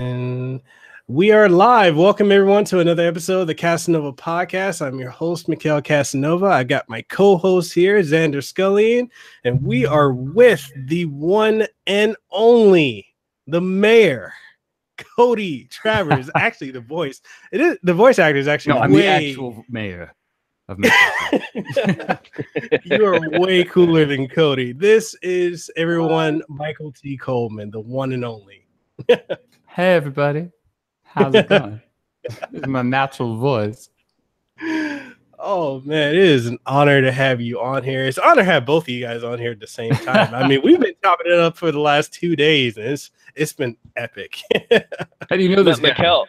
And we are live. Welcome everyone to another episode of the Kasanova Podcast. I'm your host, Mekel Kasanova. I got my co-host here, Xander Skullion, and we are with the one and only, the mayor, Cody Travers. Actually, the voice actor is actually I'm the actual mayor of Mekel. You are way cooler than Cody. This is everyone, Michael T. Coleman, the one and only. Hey everybody, how's it going? This is my natural voice. Oh man, it is an honor to have you on here. It's an honor to have both of you guys on here at the same time. I mean, we've been chopping it up for the last 2 days, and it's been epic. How do you know this, Mekel?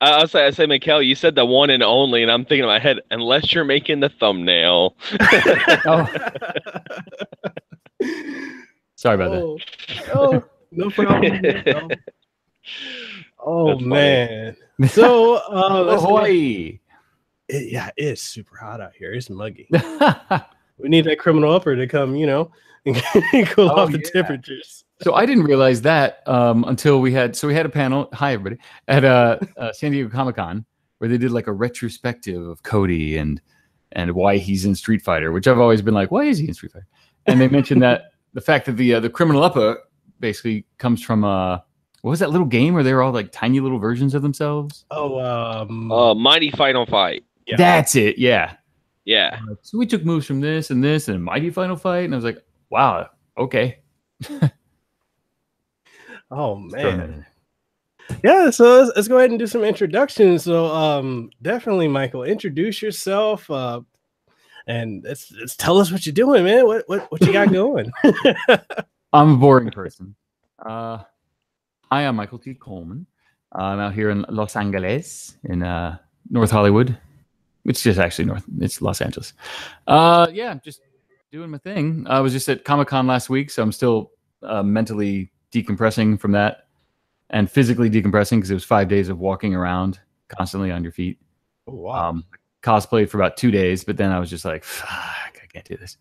I say, Mekel, you said the one and only, and I'm thinking in my head, unless you're making the thumbnail. Oh. Sorry about that. Oh, no problem. No. Oh that's man! So Hawaii. It's super hot out here. It's muggy. We need that criminal upper to come, and cool off the temperatures. So I didn't realize that until we had a panel. Hi everybody at San Diego Comic-Con where they did like a retrospective of Cody and why he's in Street Fighter, which I've always been like, why is he in Street Fighter? And they mentioned that the fact that the criminal upper basically comes from what was that little game where they were all like tiny little versions of themselves? Mighty Final Fight. Yeah. That's it. Yeah. Yeah. So we took moves from this and Mighty Final Fight, and I was like, wow, okay. Oh man. Yeah, so let's go ahead and do some introductions. So definitely, Michael, introduce yourself and let's tell us what you're doing, man. What you got going? I'm a boring person. Hi, I'm Michael T. Coleman. I'm out here in Los Angeles, in North Hollywood. It's just actually it's Los Angeles. Yeah, just doing my thing. I was just at Comic-Con last week, so I'm still mentally decompressing from that and physically decompressing because it was 5 days of walking around constantly on your feet. Oh, wow. Cosplayed for about 2 days, but then I was just like, fuck, I can't do this.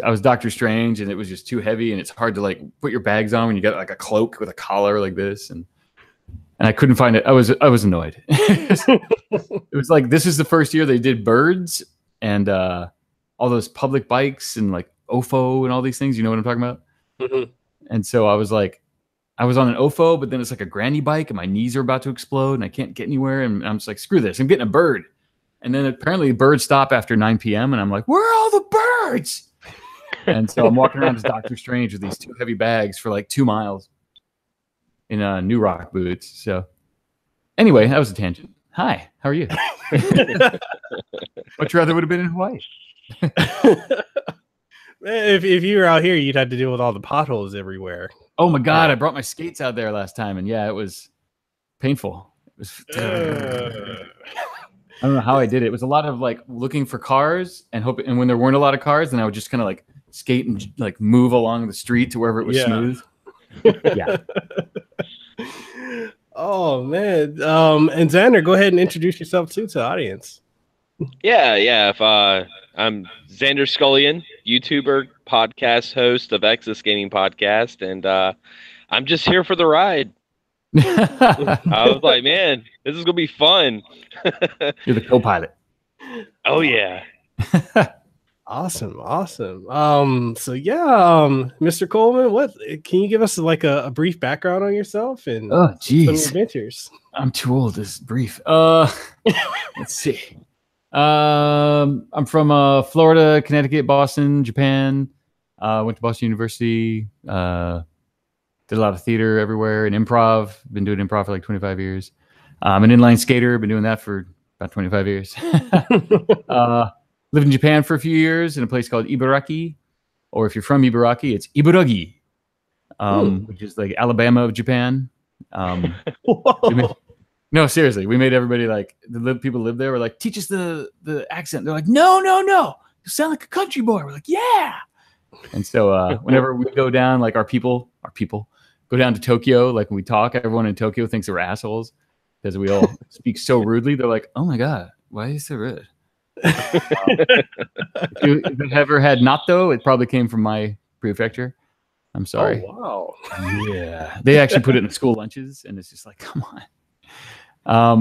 I was Doctor Strange, and it was just too heavy, and it's hard to like put your bags on when you got like a cloak with a collar like this, and I couldn't find it. I was annoyed. It was like this is the first year they did birds and all those public bikes and like OFO and all these things. You know what I'm talking about? Mm-hmm. And so I was like, I was on an OFO, but then it's like a granny bike, and my knees are about to explode, and I can't get anywhere, and I'm just like, screw this, I'm getting a bird. And then apparently birds stop after 9 p.m. and I'm like, where are all the birds? And so I'm walking around as Doctor Strange with these 2 heavy bags for like 2 miles in new rock boots. So anyway, that was a tangent. Hi, how are you? Much rather would have been in Hawaii. Man, if you were out here, you'd have to deal with all the potholes everywhere. Oh my God, I brought my skates out there last time, and yeah, it was painful. It was I don't know how I did it. It was a lot of like looking for cars and hoping, and when there weren't a lot of cars, then I would just kind of like skate and like move along the street to wherever it was smooth. Yeah. Oh man. And Xander, go ahead and introduce yourself to the audience. Yeah. I'm Xander Skullion, YouTuber, podcast host of Exodus Gaming Podcast, and I'm just here for the ride. I was like, man, this is gonna be fun. You're the co-pilot. Oh yeah. Awesome. So yeah, Mr. Coleman, what can you give us like a brief background on yourself and some adventures? I'm too old. This is brief. Let's see. I'm from Florida, Connecticut, Boston, Japan. Went to Boston University. Did a lot of theater everywhere and improv. Been doing improv for like 25 years. I'm an inline skater. Been doing that for about 25 years. Lived in Japan for a few years in a place called Ibaraki. Or if you're from Ibaraki, it's Ibaragi, which is like Alabama of Japan. No, seriously. We made everybody like, people live there were like, teach us the accent. They're like, no. You sound like a country boy. We're like, yeah. And so whenever we go down, like our people go down to Tokyo, like when we talk, everyone in Tokyo thinks we're assholes because we all speak so rudely. They're like, oh my God, why are you so rude? If you've ever had natto, it probably came from my prefecture. I'm sorry. Oh, wow. Yeah. They actually put it in the school lunches, and it's just like, come on.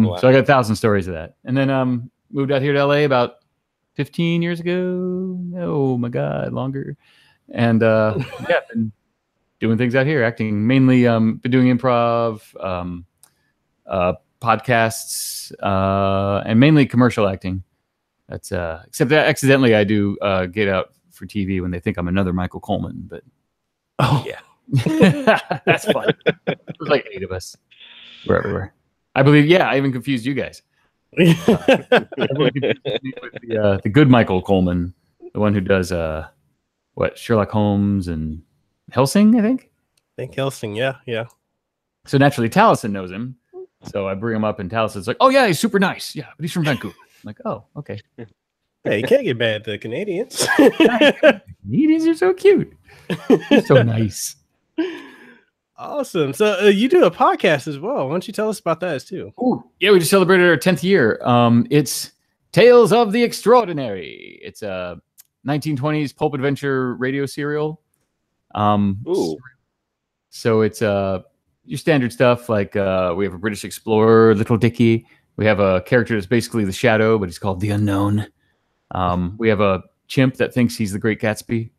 Wow. So I got 1,000 stories of that. And then moved out here to LA about 15 years ago. Oh my God, longer. And yeah, been doing things out here, acting mainly, been doing improv, podcasts, and mainly commercial acting. That's except that accidentally I do get out for TV when they think I'm another Michael Coleman, but yeah. That's fun. There's like 8 of us. We're everywhere. I believe, yeah, I even confused you guys. Everyone confused me with the good Michael Coleman, the one who does Sherlock Holmes and Helsing, I think Helsing, yeah. So naturally Taliesin knows him. So I bring him up and Talison's like, oh yeah, he's super nice. Yeah, but he's from Vancouver. I'm like, oh, okay. Hey, you can't get mad at the Canadians. Canadians are so cute. So nice. Awesome. So you do a podcast as well. Why don't you tell us about that too? Ooh, yeah, we just celebrated our 10th year. It's Tales of the Extraordinary. It's a 1920s pulp adventure radio serial. Ooh. So it's your standard stuff. Like we have a British explorer, Little Dicky. We have a character that's basically the Shadow, but he's called the Unknown. We have a chimp that thinks he's the Great Gatsby.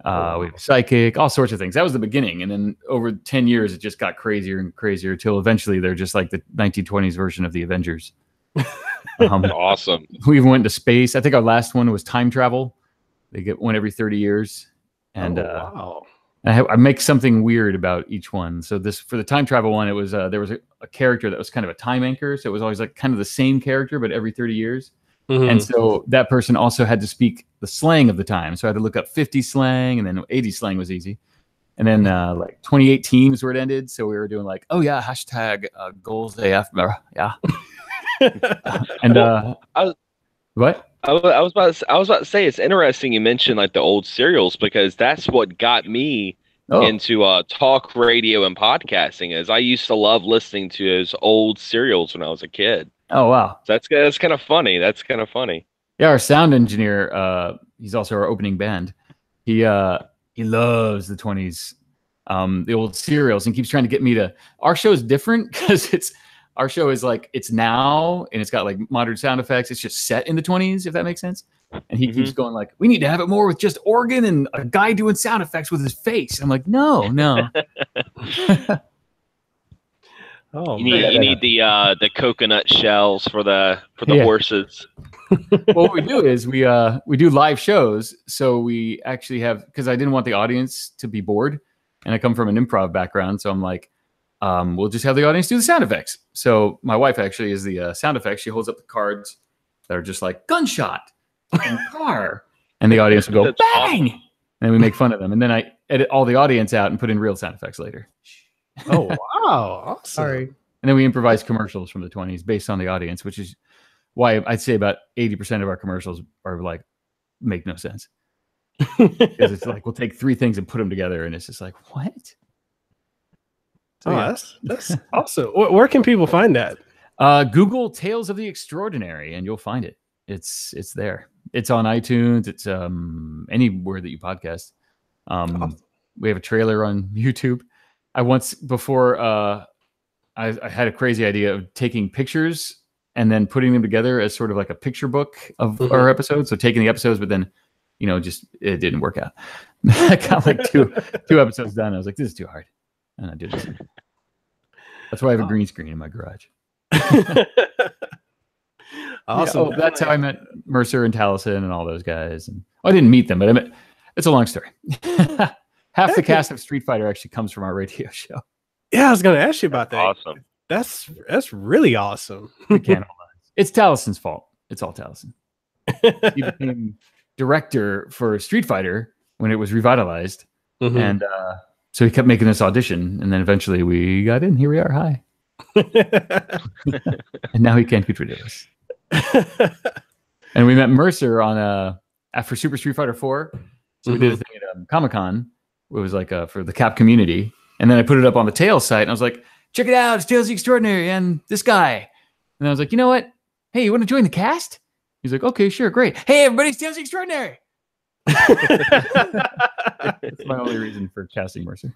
We have a psychic, all sorts of things. That was the beginning. And then over 10 years, it just got crazier and crazier till eventually they're just like the 1920s version of the Avengers. Awesome. We even went to space. I think our last one was time travel. They get one every 30 years. And wow. I make something weird about each one. So this, for the time travel one, it was there was a character that was kind of a time anchor. So it was always like kind of the same character, but every 30 years. Mm-hmm. And so that person also had to speak the slang of the time. So I had to look up 50 slang, and then 80 slang was easy. And then like 2018 is where it ended. So we were doing like, oh yeah, hashtag goals AF. Yeah. And what? I was about to say, it's interesting you mentioned like the old serials, because that's what got me into talk radio and podcasting. Is I used to love listening to those old serials when I was a kid. Oh wow, so that's kind of funny. That's kind of funny. Yeah, our sound engineer, he's also our opening band. He loves the 20s, the old serials, and keeps trying to get me to. Our show is different because our show is like it's now, and it's got like modern sound effects. It's just set in the 20s, if that makes sense. And he keeps going like, we need to have it more with just organ and a guy doing sound effects with his face. I'm like, no. Oh, you need the coconut shells for the horses. Well, what we do is we do live shows. So we actually have, because I didn't want the audience to be bored, and I come from an improv background, so I'm like, we'll just have the audience do the sound effects. So my wife actually is the sound effects. She holds up the cards that are just like gunshot and car, and the audience will go That's bang, awesome. And then we make fun of them, and then I edit all the audience out and put in real sound effects later. Oh wow, awesome! Sorry. And then we improvise commercials from the 20s based on the audience, which is why I'd say about 80% of our commercials are like make no sense. Because it's like we'll take 3 things and put them together, and it's just like what? So, yeah. That's awesome. Where can people find that? Google Tales of the Extraordinary, and you'll find it. It's there. It's on iTunes. It's anywhere that you podcast. We have a trailer on YouTube. I once before I had a crazy idea of taking pictures and then putting them together as sort of like a picture book of our episodes. So taking the episodes, but then, just it didn't work out. I got like two episodes done. I was like, this is too hard. And I did it. That's why I have a green screen in my garage. Awesome. Yeah, that's how I met Mercer and Taliesin and all those guys. And I didn't meet them, but it's a long story. Half the cast of Street Fighter actually comes from our radio show. Yeah, I was going to ask you about that. Awesome. That's really awesome. It's Talison's fault. It's all Taliesin. He became director for Street Fighter when it was revitalized. And so he kept making this audition, and then eventually we got in. Here we are. Hi. And now he can't get rid of us. And we met Mercer on after Super Street Fighter 4. So we did a thing at Comic-Con. It was like for the Cap community. And then I put it up on the Tales site, and I was like, check it out. It's Tales the Extraordinary and this guy. And I was like, you know what? Hey, you want to join the cast? He's like, okay, sure, great. Hey, everybody, it's Tales the Extraordinary. That's my only reason for casting Mercer.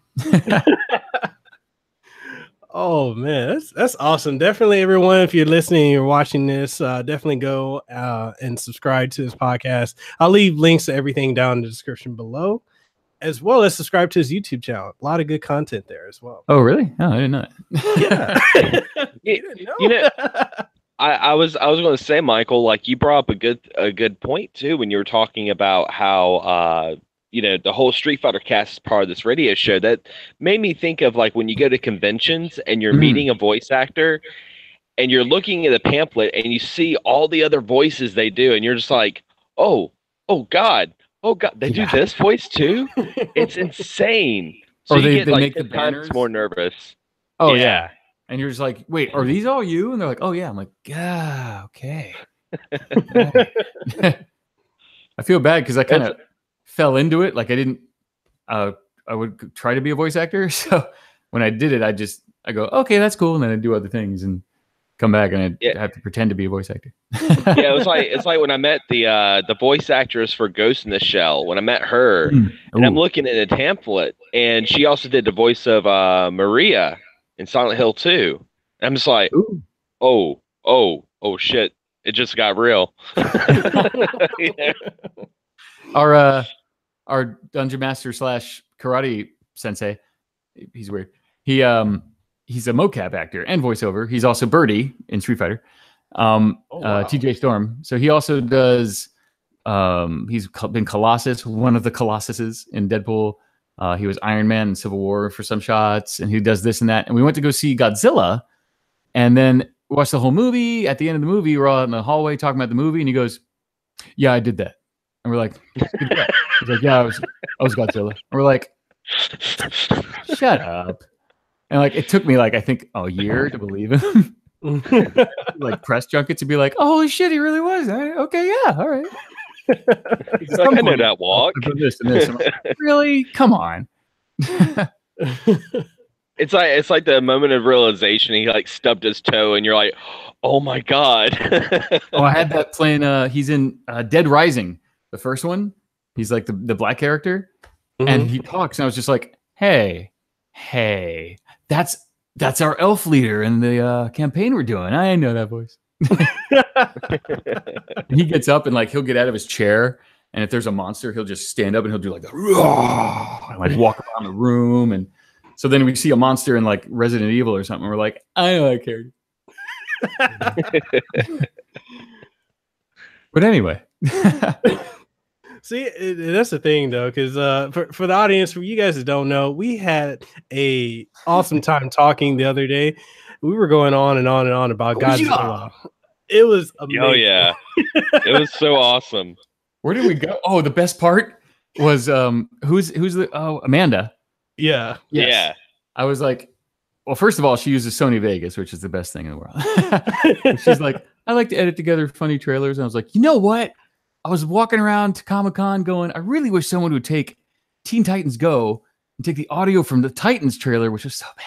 Oh man, that's awesome. Definitely, everyone, if you're listening, you're watching this, definitely go and subscribe to his podcast. I'll leave links to everything down in the description below, as well as subscribe to his YouTube channel. A lot of good content there as well. Oh, really? Oh, I didn't know it. Yeah. You know, I was going to say, Michael, like you brought up a good point too when you were talking about how the whole Street Fighter cast is part of this radio show. That made me think of like when you go to conventions and you're meeting a voice actor and you're looking at a pamphlet and you see all the other voices they do, and you're just like, oh God, they do this voice too? It's insane. So Or you they get like make the 10 times banners. more nervous. Oh, Yeah. yeah. And you're just like, wait, are these all you? And they're like, oh, yeah. I'm like, yeah, okay. I feel bad because I kind of fell into it. Like I didn't, I would try to be a voice actor. So when I did it, I go, okay, that's cool. And then I do other things and come back and I have to pretend to be a voice actor. Yeah, it's like when I met the voice actress for Ghost in the Shell. When I met her, and I'm looking at a pamphlet, and she also did the voice of Maria in Silent Hill 2. And I'm just like, oh shit, it just got real. Yeah. Our dungeon master / karate sensei, he's weird. He's a mocap actor and voiceover. He's also Birdie in Street Fighter. TJ Storm. So he also does. He's been Colossus, one of the Colossuses in Deadpool. He was Iron Man in Civil War for some shots, and he does this and that. And we went to go see Godzilla, and then watched the whole movie. At the end of the movie, we're all in the hallway talking about the movie, and he goes, "Yeah, I did that." And we're like, he's like, "Yeah, I was Godzilla." And we're like, "Shut up." And like, it took me like, I think a year to believe him. Like press junket to be like, oh, holy shit, he really was. Okay, yeah, all right. He's like, I know that walk. This and this. I'm like, really? Come on. It's like the moment of realization. He like stubbed his toe, and you're like, oh my God. Oh, I had that playing. He's in Dead Rising, the first one. He's like the black character, and he talks, and I was just like, hey, that's our elf leader in the campaign we're doing. I know that voice. He gets up and like he'll get out of his chair, and if there's a monster, he'll just stand up and he'll do like and like walk around the room. And so then we see a monster in like Resident Evil or something. We're like, I know that character. But anyway. See, that's the thing though, because for the audience, for you guys that don't know, we had a awesome time talking the other day. We were going on and on and on about Godzilla. Yeah. It was amazing. Oh yeah, it was so awesome. Where did we go? Oh, the best part was who's the Amanda. Yeah. Yes. Yeah. I was like, well, first of all, she uses Sony Vegas, which is the best thing in the world. She's like, I like to edit together funny trailers. And I was like, you know what? I was walking around to Comic-Con going, I really wish someone would take Teen Titans Go and take the audio from the Titans trailer, which was so bad,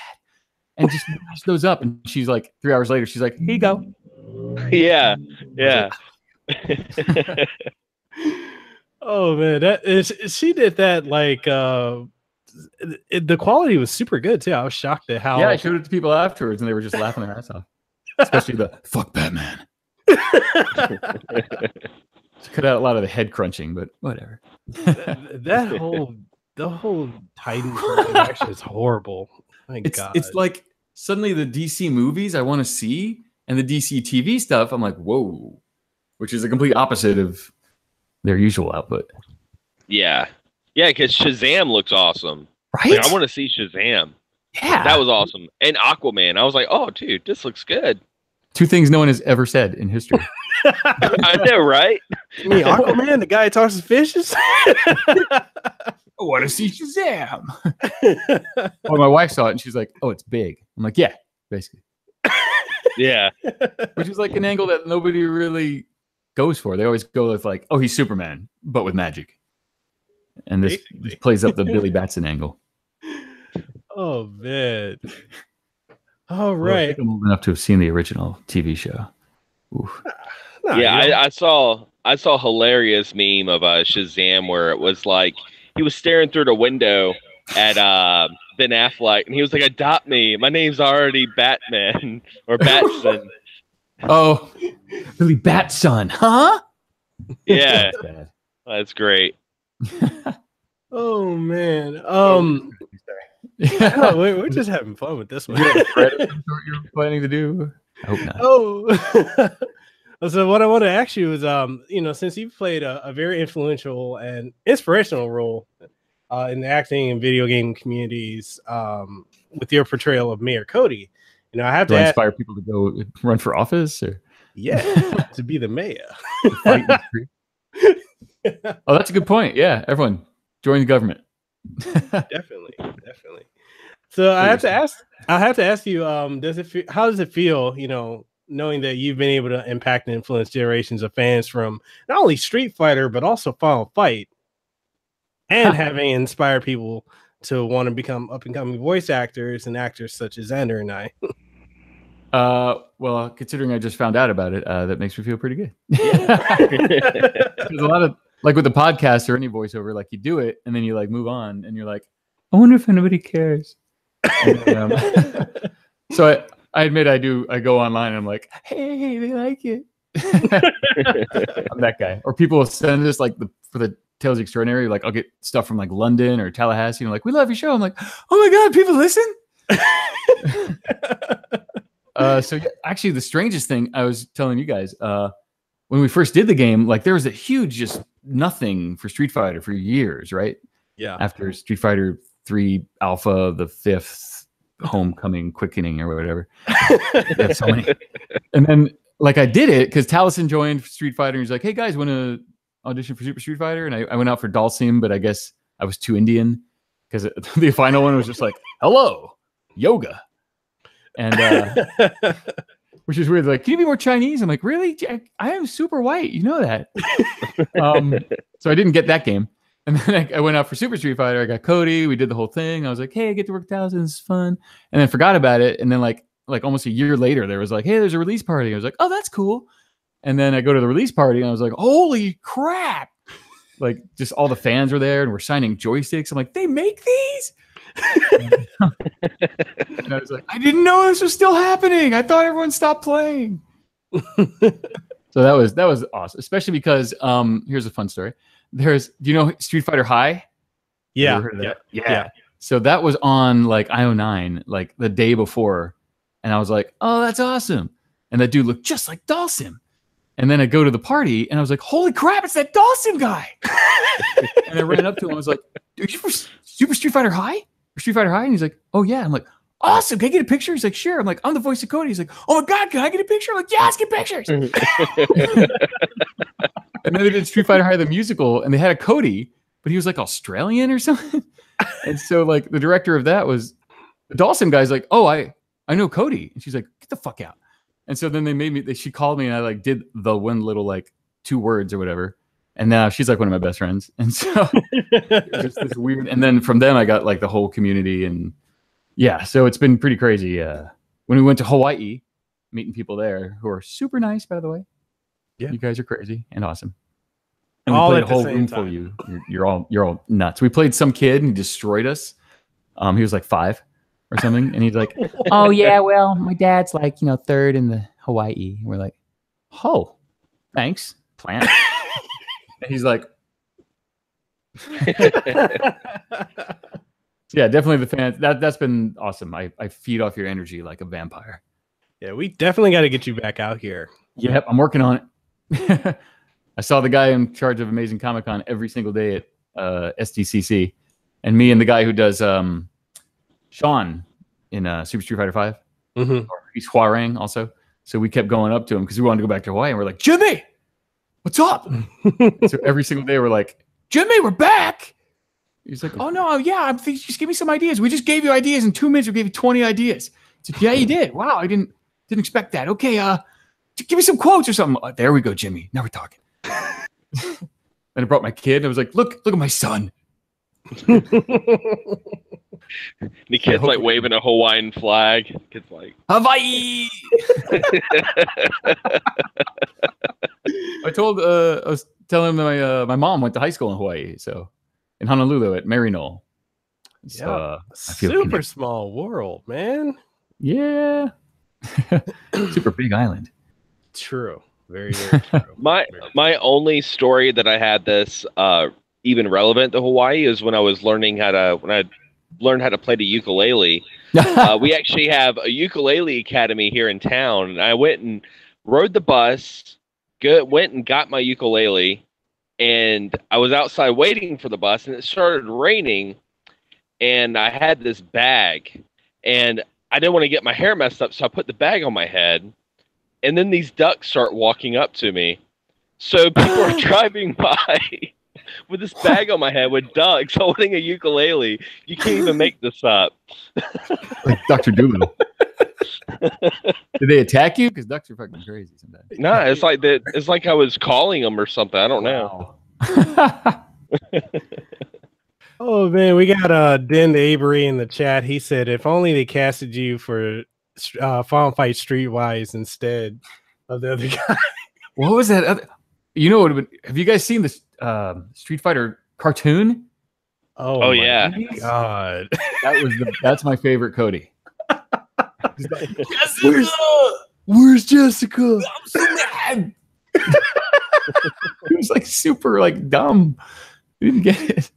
and just mash those up. And she's like, 3 hours later, she's like, here you go. Yeah. Yeah. Oh man, she did that like the quality was super good too. I was shocked at how. Yeah, I showed it to people afterwards, and they were just laughing their ass off. Especially the "fuck Batman." Cut out a lot of the head crunching, but whatever. The whole Titan action is horrible. My God. It's like suddenly the DC movies I want to see, and the DC TV stuff I'm like, whoa, which is a complete opposite of their usual output. Yeah, because Shazam looks awesome. Right? Like, I want to see Shazam. Yeah, that was awesome. And Aquaman, I was like, oh, dude, this looks good. 2 things no one has ever said in history. I know, right? You mean Aquaman, the guy who talks to fishes? I want to see Shazam. Well, my wife saw it and she's like, oh, it's big. I'm like, yeah, basically. Yeah. Which is like an angle that nobody really goes for. They always go with like, oh, he's Superman, but with magic. And this plays up the Billy Batson angle. Oh, man. All right. Well, I think I'm old enough to have seen the original TV show. Oof. Yeah, I I saw a hilarious meme of Shazam where it was like he was staring through the window at Ben Affleck, and he was like, "Adopt me. My name's already Batman or Batson." Oh, Billy Batson, huh? Yeah, that's great. Oh man. No, we're just having fun with this one. What you're planning to do? I hope not. Oh. So what I want to ask you is, since you've played a very influential and inspirational role in the acting and video game communities, with your portrayal of Mayor Cody, I have to inspire people to go run for office, or to be the mayor. Oh, that's a good point. Yeah, everyone join the government. Definitely. So I have to ask you, how does it feel, knowing that you've been able to impact and influence generations of fans from not only Street Fighter, but also Final Fight, and having inspired people to want to become up-and-coming voice actors and actors such as Xander and I? Well, considering I just found out about it, that makes me feel pretty good. There's a lot of, like with the podcast or any voiceover, like you do it and then you like move on and you're like, I wonder if anybody cares. And, so I admit I go online and I'm like, hey, they like it. I'm that guy. Or people will send us like for the Tales Extraordinary, like I'll get stuff from like London or Tallahassee and like, we love your show. I'm like, oh my God, people listen. So yeah, actually the strangest thing I was telling you guys, when we first did the game, like there was a huge just nothing for Street Fighter for years, right? Yeah. After Street Fighter 3 Alpha, the 5th Homecoming Quickening or whatever. So many. And then like I did it because Taliesin joined Street Fighter and he's like, hey guys, want to audition for Super Street Fighter? And I went out for Dalsim, but I guess I was too Indian because the final one was just like, hello, yoga. And which is weird. Like, can you be more Chinese? I'm like, really? I am super white. You know that. So I didn't get that game. And then I went out for Super Street Fighter. I got Cody. We did the whole thing. I was like, hey, I get to work with Taliesin. This is fun. And then forgot about it. And then like almost a year later, there was like, hey, there's a release party. I was like, oh, that's cool. And then I go to the release party and I was like, holy crap. Like just all the fans were there and we're signing joysticks. I'm like, they make these? And I was like, I didn't know this was still happening. I thought everyone stopped playing. So that was awesome, especially because here's a fun story. Do you know Street Fighter High? Yeah. Yeah. So that was on like IO9, like the day before, and I was like, oh, that's awesome. And that dude looked just like Dalsim. And then I go to the party and I was like, holy crap, it's that Dalsim guy. And I ran up to him. I was like, dude, you for Super Street Fighter High? Or Street Fighter High? And he's like, oh yeah. I'm like, awesome. Can I get a picture? He's like, sure. I'm like, I'm the voice of Cody. He's like, oh my God, can I get a picture? I'm like, yes, get pictures. And then they did Street Fighter High, the musical, and they had a Cody, but he was like Australian or something. And so like the director of that was the Dalsim guy's like, oh, I know Cody. And she's like, get the fuck out. And so then she called me and I like did the one little like 2 words or whatever. And now she's like one of my best friends. And so it was just this weird. And then from them, I got like the whole community. And yeah, so it's been pretty crazy. When we went to Hawaii, meeting people there who are super nice, by the way. Yeah. You guys are crazy and awesome. And we played a whole room full of you. You're all nuts. We played some kid and he destroyed us. He was like 5 or something. And he's like, oh yeah, well, my dad's like, 3rd in the Hawaii. And we're like, oh, thanks, plant. And he's like, yeah, definitely the fans. That's been awesome. I feed off your energy like a vampire. Yeah, we definitely got to get you back out here. Yep, I'm working on it. I saw the guy in charge of Amazing Comic Con every single day at SDCC, and me and the guy who does Sean in Super Street Fighter 5. Mm-hmm. He's Huarang also. So we kept going up to him because we wanted to go back to Hawaii, and we're like, Jimmy, what's up? So every single day we're like, Jimmy, we're back. He's like, oh no, yeah, just give me some ideas. We just gave you ideas in 2 minutes. We gave you 20 ideas. It's like, yeah, you did. Wow, I didn't expect that. Okay, give me some quotes or something. Oh, there we go, Jimmy. Now we're talking. Then I brought my kid. And I was like, look at my son. The kid's like waving a Hawaiian flag. The kid's like, Hawaii. I was telling him that my mom went to high school in Hawaii, so in Honolulu at Maryknoll. So I feel super small world, man. Yeah. Super big island. True. Very, very true. My only story that I had this even relevant to Hawaii is when I learned how to play the ukulele. We actually have a ukulele academy here in town, and I went and rode the bus, went and got my ukulele, and I was outside waiting for the bus, and it started raining, and I had this bag, and I didn't want to get my hair messed up, so I put the bag on my head, and then these ducks start walking up to me. So people are driving by with this bag on my head with ducks holding a ukulele. You can't even make this up. Like Dr. Doolittle. Did they attack you? Because ducks are fucking crazy sometimes. No, it's like I was calling them or something. I don't know. Oh man, we got Den Avery in the chat. He said, "If only they casted you for Final Fight Streetwise instead of the other guy." What was that? You know what? Have you guys seen this Street Fighter cartoon? Oh yeah, God, that's my favorite Cody. Like, where's Jessica? I'm so mad. He was like super like dumb. You didn't get it.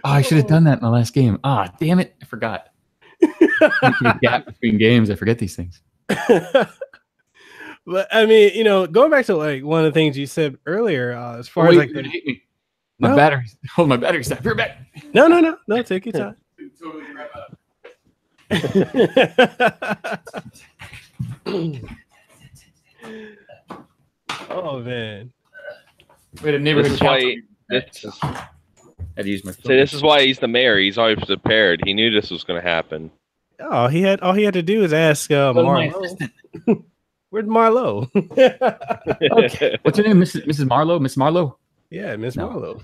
Oh, I should have done that in the last game. Ah, damn it. I forgot. Making a gap between games. I forget these things. But I mean, going back to like one of the things you said earlier, as far as like you're gonna hate me. My battery's hold my battery's down. You're back. No, take your time. Totally wrap up. Oh man. Wait, a neighborhood This is why had to use my phone. So this is why he's the mayor. He's always prepared. He knew this was going to happen. Oh, all he had to do is ask Marlo. Where's Marlo? Okay. What's her name? Mrs. Marlowe? Miss Marlowe? Yeah, Miss Marlowe.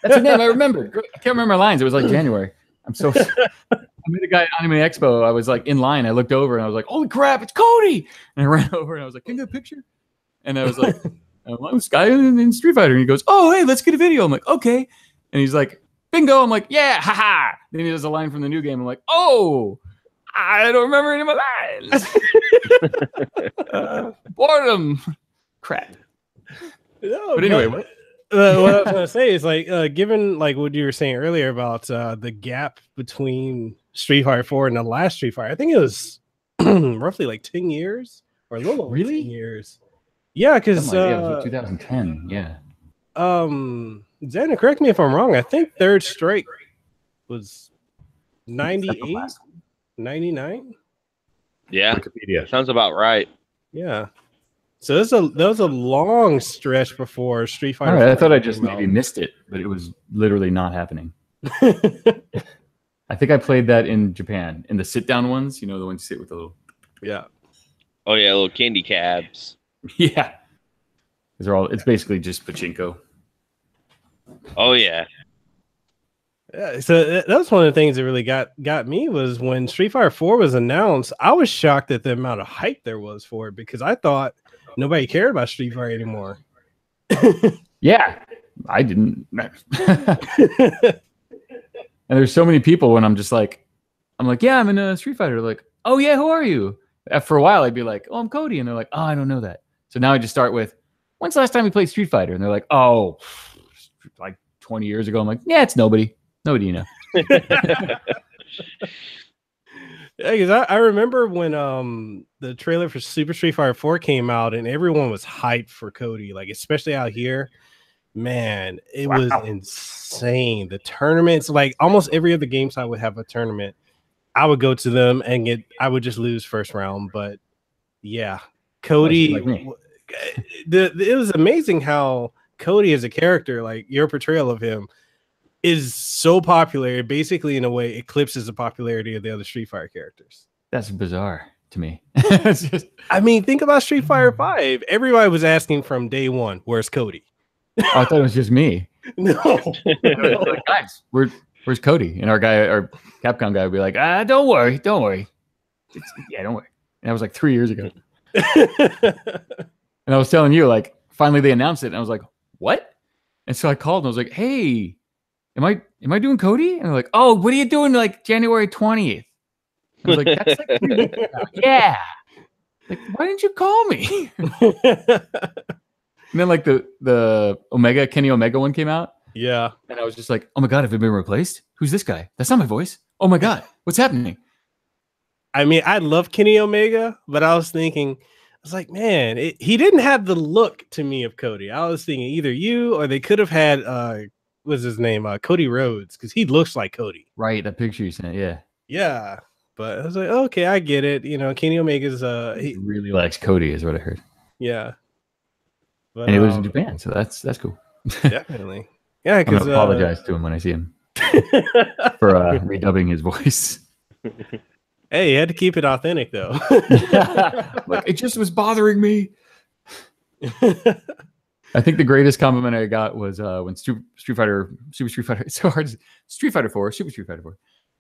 That's her name. I remember. I can't remember my lines. It was like January. I'm so. I met a guy at Anime Expo. I was like in line. I looked over and I was like, "Holy crap, it's Cody!" And I ran over and I was like, "Can you get a picture?" And I was like, "I'm this guy in Street Fighter." And he goes, "Oh, hey, let's get a video." I'm like, "Okay." And he's like, "Bingo!" I'm like, "Yeah, haha." Then he does a line from the new game. I'm like, "Oh, I don't remember any of my lines." Boredom. Crap. No, but anyway, what I was going to say is like, given like what you were saying earlier about the gap between Street Fighter 4 and the last Street Fighter, I think it was roughly like 10 years or a little over 10 years. Yeah, because it was 2010. Yeah. Xander, correct me if I'm wrong. I think Third Strike was 98, 99. Yeah, Wikipedia sounds about right. Yeah. So that was a long stretch before Street Fighter. All right, I thought I just maybe missed it, but it was literally not happening. I think I played that in Japan in the sit-down ones. You know, the ones you sit with the little. Yeah. Oh yeah, little candy cabs. Yeah. These are all. It's basically just pachinko. Oh yeah. Yeah, so that was one of the things that really got me was when Street Fighter 4 was announced. I was shocked at the amount of hype there was for it because I thought nobody cared about Street Fighter anymore. Yeah, I didn't. And there's so many people when I'm like, yeah, I'm in a Street Fighter. They're like, oh yeah, who are you? For a while, I'd be like, oh, I'm Cody, and they're like, oh, I don't know that. So now I just start with, when's the last time you played Street Fighter? And they're like, oh, like 20 years ago. I'm like, yeah, it's nobody. Nobody, you know. Yeah, because I remember when the trailer for Super Street Fighter 4 came out and everyone was hyped for Cody, like especially out here. Man, it was insane. The tournaments, like almost every other game site would have a tournament. I would go to them and I would just lose first round. But yeah, Cody, it was amazing how Cody as a character, like your portrayal of him, is so popular. It basically, in a way, eclipses the popularity of the other Street Fighter characters. That's bizarre to me. It's just, I mean, think about Street Fighter 5. Everybody was asking from day one, "Where's Cody?" I thought it was just me. No, like, guys, where's Cody? And our Capcom guy would be like, don't worry. Yeah, don't worry. And that was like 3 years ago. And I was telling you, like, finally they announced it, and I was like, what? And so I called and I was like, hey, am I doing Cody? And they're like, oh, what are you doing like January 20th? I was like, that's like 3 weeks now. Yeah. Like, why didn't you call me? And then like the Kenny Omega one came out. Yeah. And I was just like, oh my God, have I been replaced? Who's this guy? That's not my voice. Oh my God, what's happening? I mean, I love Kenny Omega, but I was thinking, I was like, man, he didn't have the look to me of Cody. I was thinking either you or they could have had, what's his name? Cody Rhodes, because he looks like Cody. Right, that picture you sent, yeah. Yeah. But I was like, okay, I get it. You know, Kenny Omega's, he really likes Cody, is what I heard. Yeah. But, and he lives in Japan, so that's cool. Definitely. Yeah, because I'm gonna apologize to him when I see him for redubbing his voice. Hey, you had to keep it authentic, though. Like, it just was bothering me. I think the greatest compliment I got was when Super Street Fighter, it's so hard. Super Street Fighter 4.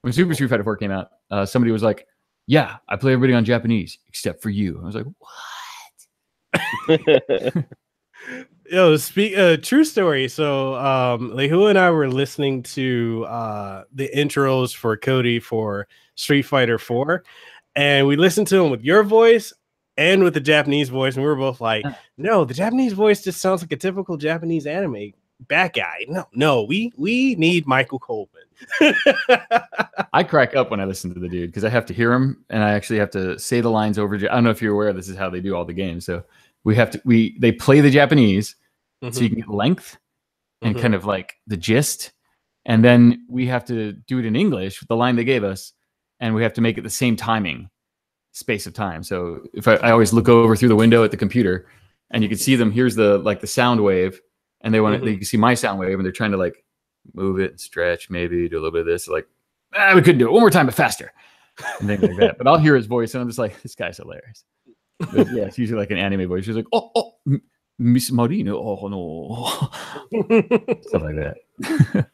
When Super Street Fighter 4 came out, somebody was like, yeah, I play everybody on Japanese except for you. I was like, what? Yo, true story. So, Lehu and I were listening to the intros for Cody for Street Fighter 4, and we listened to them with your voice and with the Japanese voice, and we were both like, no, the Japanese voice just sounds like a typical Japanese anime bad guy. No, we need Michael Coleman. I crack up when I listen to the dude because I have to hear him, and I actually have to say the lines over. I don't know if you're aware, this is how they do all the games. So they play the Japanese, so you can get length and kind of like the gist, and then we have to do it in English with the line they gave us, and we have to make it the same timing space of time. So if I always look over through the window at the computer, and you can see them. Here's the sound wave, and they want you can see my sound wave, and they're trying to like move it, stretch, maybe do a little bit of this. Like, we couldn't do it. One more time, but faster, and things like that. But I'll hear his voice, and I'm just like, this guy's hilarious. But yeah, it's usually like an anime voice. She's like, oh, Miss Marino, oh no, stuff like that.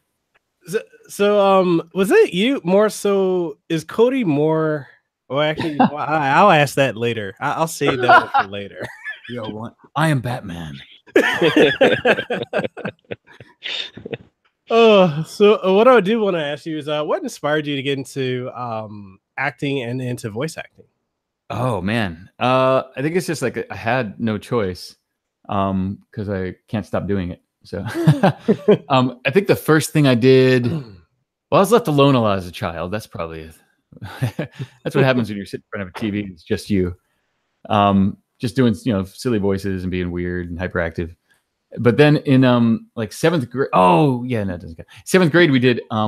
So, was it you more so? Is Cody more? Well, actually, I'll ask that later. I'll save that for later. Yo, what? I am Batman. So what I do want to ask you is, what inspired you to get into acting and into voice acting? Oh man, I think it's just like I had no choice because I can't stop doing it. So I think the first thing I did, well, I was left alone a lot as a child. That's probably it. That's what happens when you're sitting in front of a TV. It's just you, just doing silly voices and being weird and hyperactive. But then in like 7th grade, it doesn't count. 7th grade we did I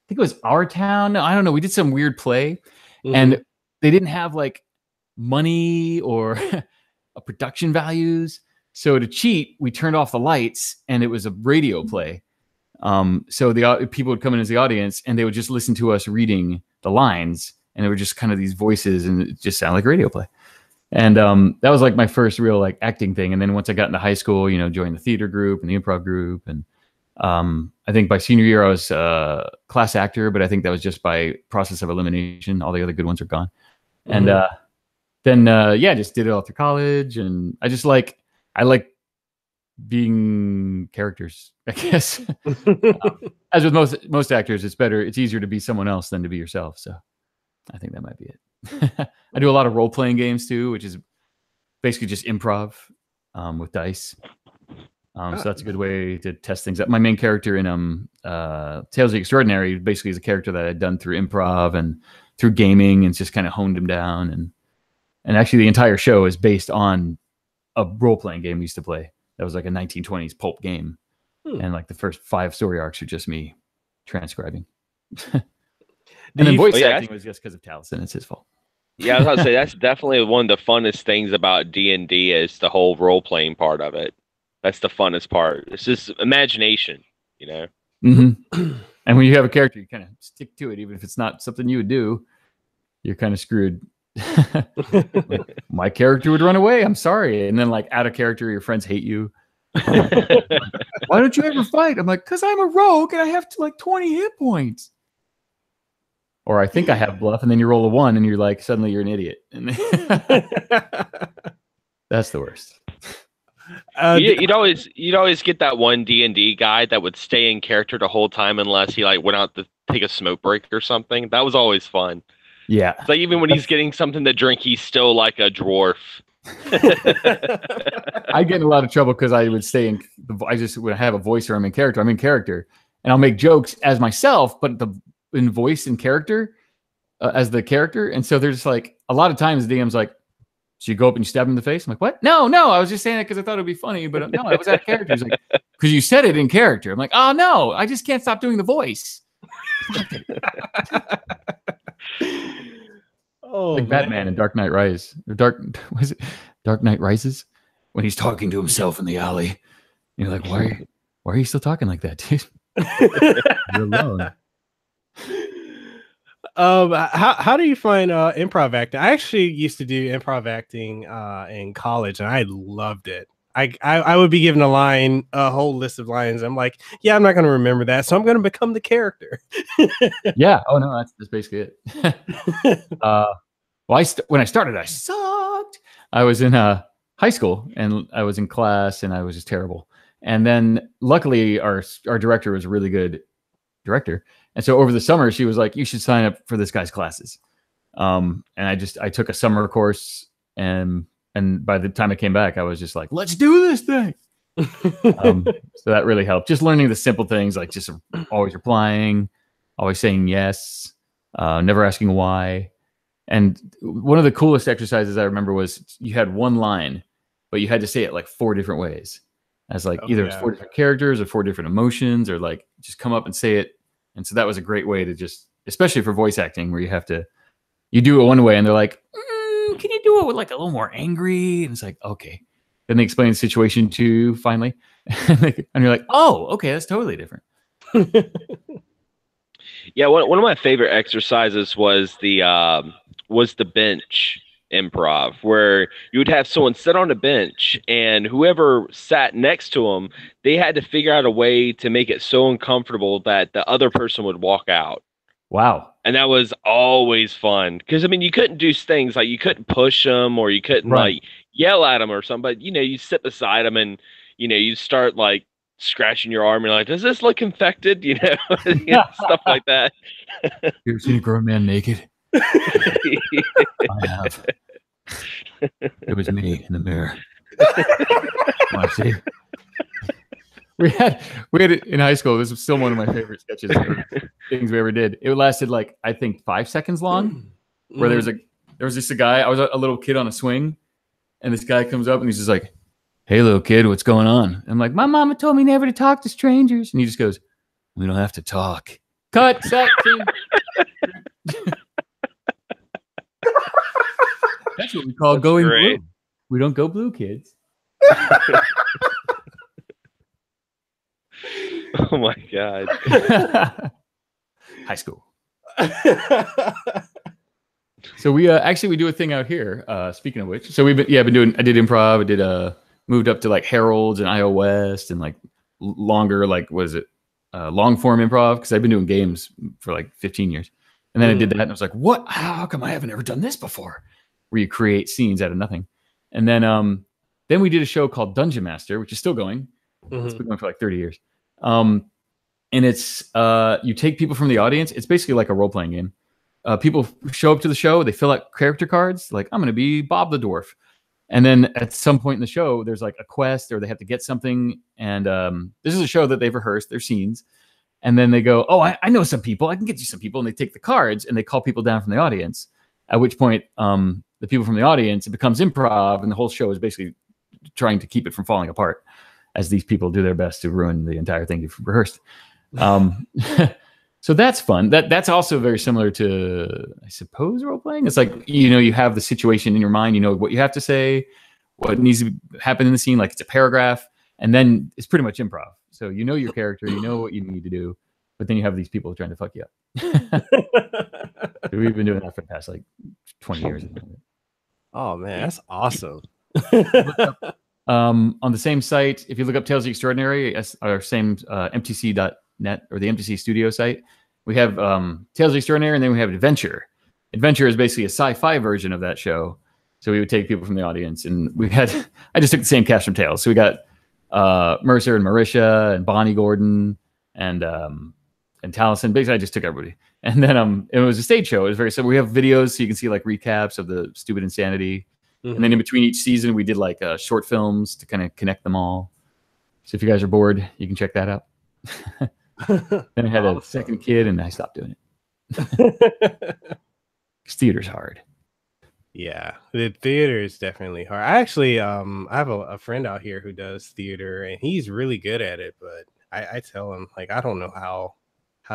think it was Our Town. No, I don't know. We did some weird play, and they didn't have like money or a production values. So to cheat, we turned off the lights, and it was a radio play. So the people would come in as the audience, and they would just listen to us reading the lines, and they were just kind of these voices, and it just sounded like a radio play. And that was like my first real like acting thing. And then once I got into high school, joined the theater group and the improv group. And I think by senior year, I was class actor, but I think that was just by process of elimination. All the other good ones are gone. And then just did it all through college. And I like being characters, I guess. As with most actors, it's easier to be someone else than to be yourself. So I think that might be it. I do a lot of role-playing games too, which is basically just improv with dice. So that's a good way to test things out. My main character in Tales of the Extraordinary basically is a character that I'd done through improv and through gaming, and just kind of honed him down. And actually the entire show is based on a role-playing game we used to play. That was like a 1920s pulp game. And like the first 5 story arcs are just me transcribing. And then voice acting was just because of Taliesin. It's his fault. Yeah, I was about to say that's definitely one of the funnest things about D&D is the whole role playing part of it. That's the funnest part. It's just imagination, And when you have a character, you kind of stick to it, even if it's not something you would do. You're kind of screwed. Like, my character would run away. I'm sorry. And then, like, out of character, your friends hate you. Why don't you ever fight? I'm like, because I'm a rogue and I have like 20 hit points. Or I think I have bluff, and then you roll a 1, and you're like, suddenly you're an idiot. And that's the worst. You'd always get that one D&D guy that would stay in character the whole time unless he like went out to take a smoke break or something. That was always fun. Yeah. It's like even when he's getting something to drink, he's still like a dwarf. I get in a lot of trouble because I would stay in. I just would have a voice or I'm in character. I'm in character, and I'll make jokes as myself, but in voice and character as the character. And so there's like a lot of times the DM's like, so you go up and you stab him in the face. I'm like, what? No, I was just saying it because I thought it'd be funny, but no, I was out of character. He's like, because you said it in character. I'm like, oh no, I just can't stop doing the voice. Oh, like Batman in Dark Knight Rises. Was it Dark Knight Rises? When he's talking to himself in the alley. You're like, why are you still talking like that, dude? You're alone. How do you find improv acting? I actually used to do improv acting in college, and I loved it. I would be given a whole list of lines. I'm like, yeah, I'm not going to remember that, so I'm going to become the character. Yeah. Oh no, that's basically it. When I started, I sucked. I was in high school, and I was in class, and I was just terrible. And then, luckily, our director was a really good director, and so over the summer, she was like, "You should sign up for this guy's classes." And I took a summer course, and by the time I came back, I was just like, let's do this thing. So that really helped. Just learning the simple things, like just always replying, always saying yes, never asking why. And one of the coolest exercises I remember was you had one line, but you had to say it like 4 different ways. As like either it's 4 different characters or 4 different emotions, or like just come up and say it. And so that was a great way to just, especially for voice acting, where you do it one way and they're like, can you do it with like a little more angry? And it's like, okay. Then they explain the situation to you finally. And you're like, oh, okay, that's totally different. Yeah, one of my favorite exercises was the bench improv, where you would have someone sit on a bench, and whoever sat next to them, they had to figure out a way to make it so uncomfortable that the other person would walk out. Wow. And that was always fun because, I mean, you couldn't do things like you couldn't push them or you couldn't like yell at them or something. But, you sit beside them and, you start like scratching your arm and like, does this look infected? Stuff like that. You ever seen a grown man naked? I have. It was me in the mirror. Want to see? We had it in high school. This was still one of my favorite sketches, things we ever did. It lasted like, I think 5 seconds long, where there was just a guy. I was a little kid on a swing, and this guy comes up and he's just like, "Hey, little kid, what's going on?" And I'm like, "My mama told me never to talk to strangers." And he just goes, "We don't have to talk." Cut. Section. That's what we call going blue. We don't go blue, kids. Oh my God. High school. So we we do a thing out here. Speaking of which, so I did improv. I did moved up to like Harold's and IO West and like longer, like what is it? Longform improv, because I've been doing games for like 15 years. And then I did that and I was like, what? How come I haven't ever done this before? Where you create scenes out of nothing. And then we did a show called Dungeon Master, which is still going. It's been going for like 30 years. And it's you take people from the audience. It's basically like a role-playing game. People show up to the show, they fill out character cards, like, I'm going to be Bob the Dwarf. And then at some point in the show, there's like a quest or they have to get something. And this is a show that they've rehearsed their scenes. And then they go, oh, I know some people. I can get you some people. And they take the cards and they call people down from the audience. At which point, the people from the audience, it becomes improv. And the whole show is basically trying to keep it from falling apart as these people do their best to ruin the entire thing you've rehearsed. So that's fun. That's also very similar to, I suppose, role playing. It's like, you have the situation in your mind, you know what you have to say, what needs to happen in the scene, like it's a paragraph, and then it's pretty much improv. So you know your character, you know what you need to do, but then you have these people trying to fuck you up. We've been doing that for the past like 20 years. Oh man, that's awesome. On the same site, if you look up Tales of the Extraordinary, our same mtc.net or the MTC Studio site, we have Tales of the Extraordinary, and then we have Adventure. Adventure is basically a sci-fi version of that show. So we would take people from the audience, and I just took the same cast from Tales. So we got Mercer and Marisha and Bonnie Gordon and Taliesin. Basically, I just took everybody. And then it was a stage show. It was very simple. We have videos so you can see like recaps of the Stupid Insanity. Mm-hmm. And then in between each season, we did like short films to kind of connect them all. So if you guys are bored, you can check that out. Then I had a second kid and I stopped doing it. Because theater's hard. Yeah, the theater is definitely hard. I actually I have a friend out here who does theater and he's really good at it, but I tell him like I don't know how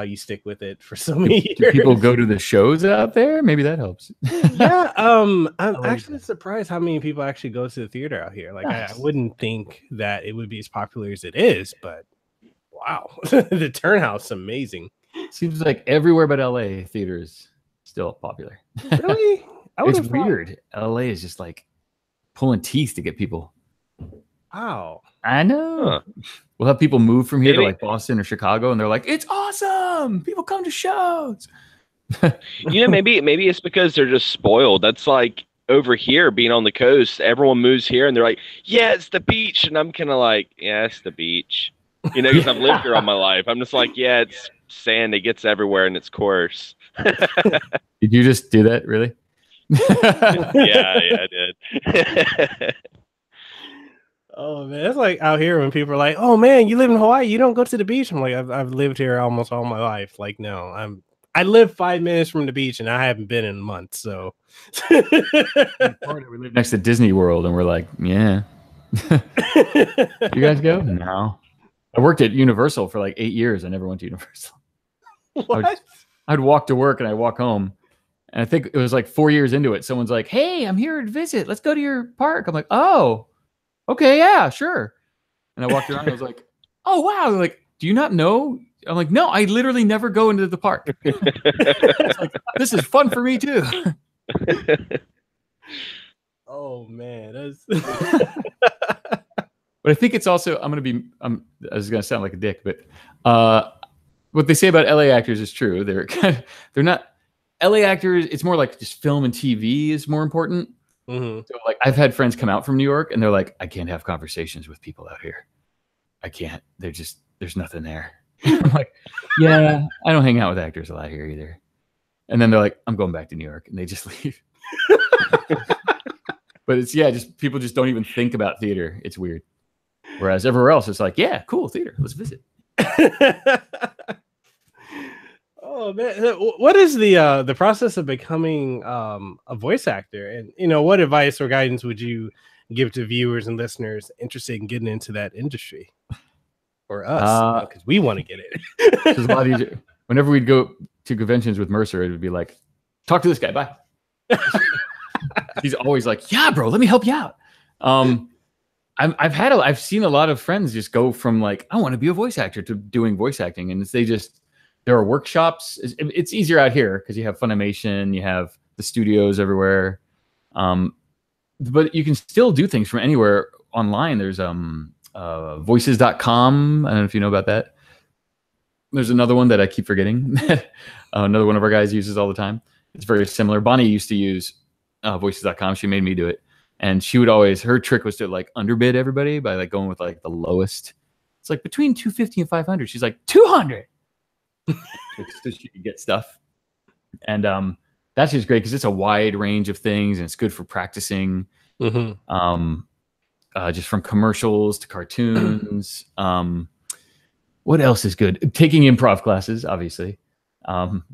you stick with it for so many years. Do people go to the shows out there? Maybe that helps. Yeah, I'm actually surprised how many people actually go to the theater out here. Like nice. I wouldn't think that it would be as popular as it is, but wow, the turnout's amazing. Seems like everywhere but LA theater is still popular. Really? It's weird. LA is just like pulling teeth to get people. Wow. I know. Huh. We'll have people move from here to like Boston or Chicago, and they're like, "It's awesome! People come to shows." Maybe it's because they're just spoiled. That's like over here, being on the coast, everyone moves here, and they're like, "Yeah, it's the beach," and I'm kind of like, "Yeah, it's the beach," because I've lived here all my life. I'm just like, "Yeah, it's sand. It gets everywhere, and it's coarse." Did you just do that? Really? Yeah, I did. Oh man, it's like out here when people are like, "Oh man, you live in Hawaii, you don't go to the beach." I'm like, I've lived here almost all my life. Like, no, I live 5 minutes from the beach, and I haven't been in months. So, we live next to Disney World, and we're like, yeah. You guys go? No. I worked at Universal for like 8 years. I never went to Universal. What? I'd walk to work and I'd walk home. And I think it was like 4 years into it. Someone's like, "Hey, I'm here to visit. Let's go to your park." I'm like, "Oh, okay, yeah, sure." And I walked around and I was like, "Oh, wow." They're like, "Do you not know?" I'm like, "No, I literally never go into the park." It's like, this is fun for me too. Oh man, that's. But I think it's also I was gonna sound like a dick, but what they say about LA actors is true. They're not LA actors. It's more like just film and TV is more important. Mm-hmm. So like I've had friends come out from New York and they're like, "I can't have conversations with people out here. I can't. There's nothing there." I'm like, "Yeah, I don't hang out with actors a lot here either." And then they're like, "I'm going back to New York," and they just leave. But it's just people just don't even think about theater. It's weird. Whereas everywhere else, it's like, "Yeah, cool theater. Let's visit." Oh man, what is the process of becoming a voice actor? And what advice or guidance would you give to viewers and listeners interested in getting into that industry? Or us, because we want to get it. It's a lot easier. Whenever we'd go to conventions with Mercer, it would be like, "Talk to this guy, bye." He's always like, "Yeah, bro, let me help you out." I've seen a lot of friends just go from like, "I want to be a voice actor," to doing voice acting, and there are workshops. It's easier out here because you have Funimation, you have the studios everywhere, but you can still do things from anywhere online. There's voices.com. I don't know if you know about that. There's another one that I keep forgetting. Another one of our guys uses all the time. It's very similar. Bonnie used to use voices.com. She made me do it. And she would always, her trick was to like underbid everybody by like going with like the lowest. It's like between 250 and 500. She's like 200. So she could get stuff. And that's just great because it's a wide range of things and it's good for practicing. Mm-hmm. Just from commercials to cartoons. What else is good? Taking improv classes, obviously.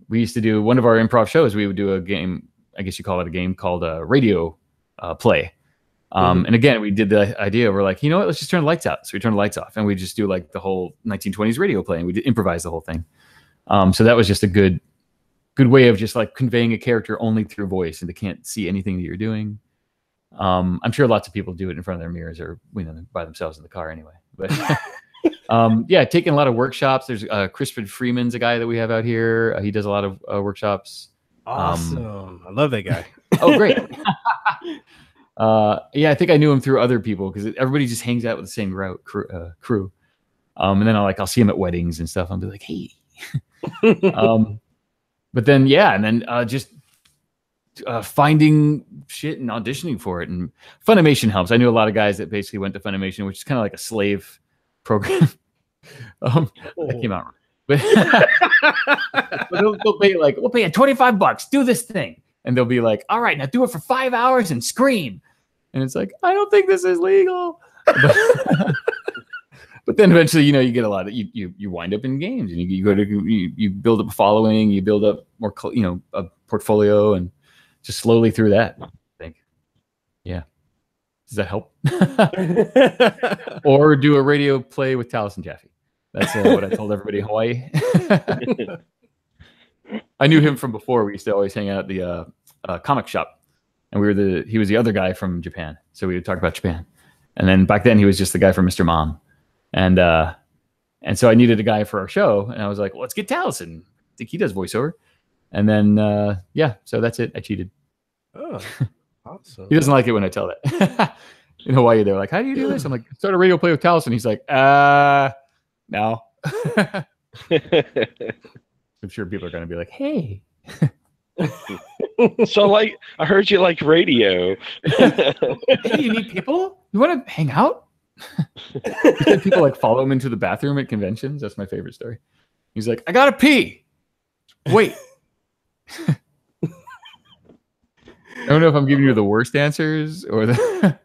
We used to do one of our improv shows. We would do a game, I guess you call it a game, called a radio play. And again, we did the idea. We're like, you know what? Let's just turn the lights out. So we turn the lights off, and we just do like the whole 1920s radio play, and we improvise the whole thing. So that was just a good way of just like conveying a character only through voice, and they can't see anything that you're doing. I'm sure lots of people do it in front of their mirrors or by themselves in the car anyway. But taking a lot of workshops. There's Crispin Freeman's a guy that we have out here. He does a lot of workshops. Awesome. I love that guy. Oh, great. I think I knew him through other people because everybody just hangs out with the same crew. And then I'll see him at weddings and stuff. I'll be like, "Hey." But then, just finding shit and auditioning for it. And Funimation helps. I knew a lot of guys that basically went to Funimation, which is kind of like a slave program. That came out wrong. But they'll pay like, we'll pay you $25. Do this thing. And they'll be like, all right, now do it for 5 hours and scream. And it's like, I don't think this is legal. But then eventually, you know, you get a lot of you wind up in games, and you build up a following, you build up more, you know, a portfolio, and just slowly through that, I think. Yeah. Does that help? Or do a radio play with Taliesin Jaffe. That's what I told everybody in Hawaii. I knew him from before. We used to always hang out at the comic shop, and he was the other guy from Japan, so we would talk about Japan. And then back then he was just the guy from Mr. Mom. And so I needed a guy for our show, and I was like, well, let's get Taliesin. I think he does voiceover. And then, so that's it. I cheated. Oh, awesome. He doesn't like it when I tell that. In Hawaii, they're like, how do you do this? I'm like, start a radio play with Taliesin. He's like, no. I'm sure people are going to be like, hey. So, like, I heard you like radio. Hey, you need people? You want to hang out? People like follow him into the bathroom at conventions. That's my favorite story. He's like, I gotta pee. Wait. I don't know if I'm giving you the worst answers or the.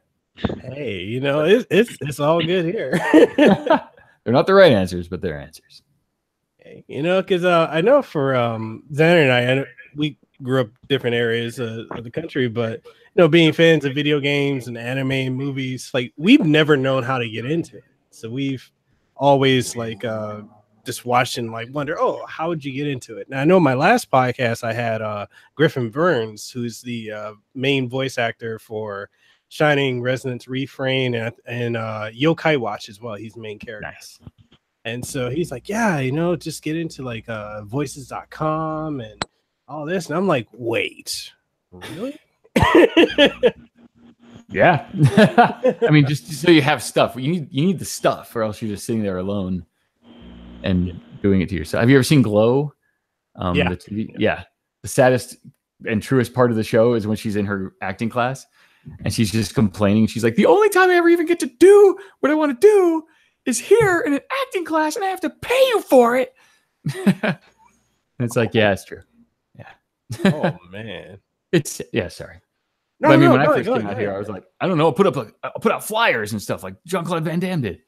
Hey, you know, it's all good here. They're not the right answers, but they're answers. Hey, you know, because I know for Xander and I, we grew up different areas of the country, but you know, being fans of video games and anime and movies, like we've never known how to get into it. So we've always like just watched and like wonder, oh, how would you get into it? Now I know my last podcast I had Griffin Burns, who's the main voice actor for Shining Resonance Refrain and Yokai Watch as well. He's the main character. Nice. And so he's like, yeah, you know, just get into like voices.com and all this. And I'm like, wait, really? Yeah. I mean, just so you have stuff. You need the stuff, or else you're just sitting there alone and doing it to yourself. Have you ever seen Glow? Yeah. The TV? Yeah. The saddest and truest part of the show is when she's in her acting class and she's just complaining. She's like, the only time I ever even get to do what I want to do is here in an acting class, and I have to pay you for it. And it's like, yeah, it's true. Yeah. Oh man. Sorry. No, but I mean, when no, I first came out here, I was like, I don't know, I'll put out flyers and stuff like Jean-Claude Van Damme did.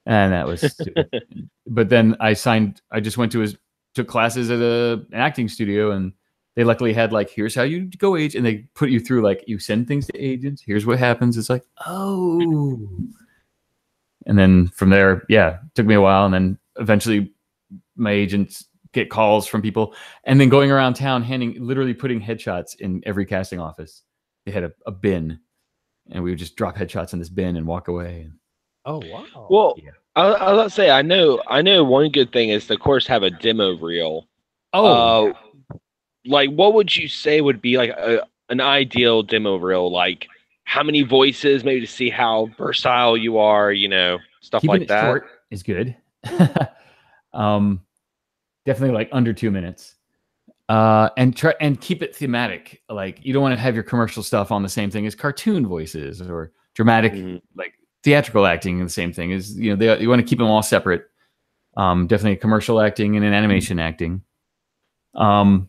And that was stupid. But then I just went took classes at an acting studio, and they luckily had like, here's how you go age. And they put you through, like, you send things to agents. Here's what happens. It's like, oh. And then from there, yeah, it took me a while. And then eventually my agents get calls from people, and then going around town literally putting headshots in every casting office. They had a bin, and we would just drop headshots in this bin and walk away. Oh wow. Well, yeah. I was say, I know one good thing is to, of course, have a demo reel. Oh, like, what would you say would be like an ideal demo reel? Like, how many voices, maybe to see how versatile you are, you know, stuff keeping like it that. Short is good. Definitely like under 2 minutes. And keep it thematic. Like, you don't want to have your commercial stuff on the same thing as cartoon voices, or dramatic, like theatrical acting, and the same thing is, you know, you want to keep them all separate. Definitely commercial acting and an animation acting. Some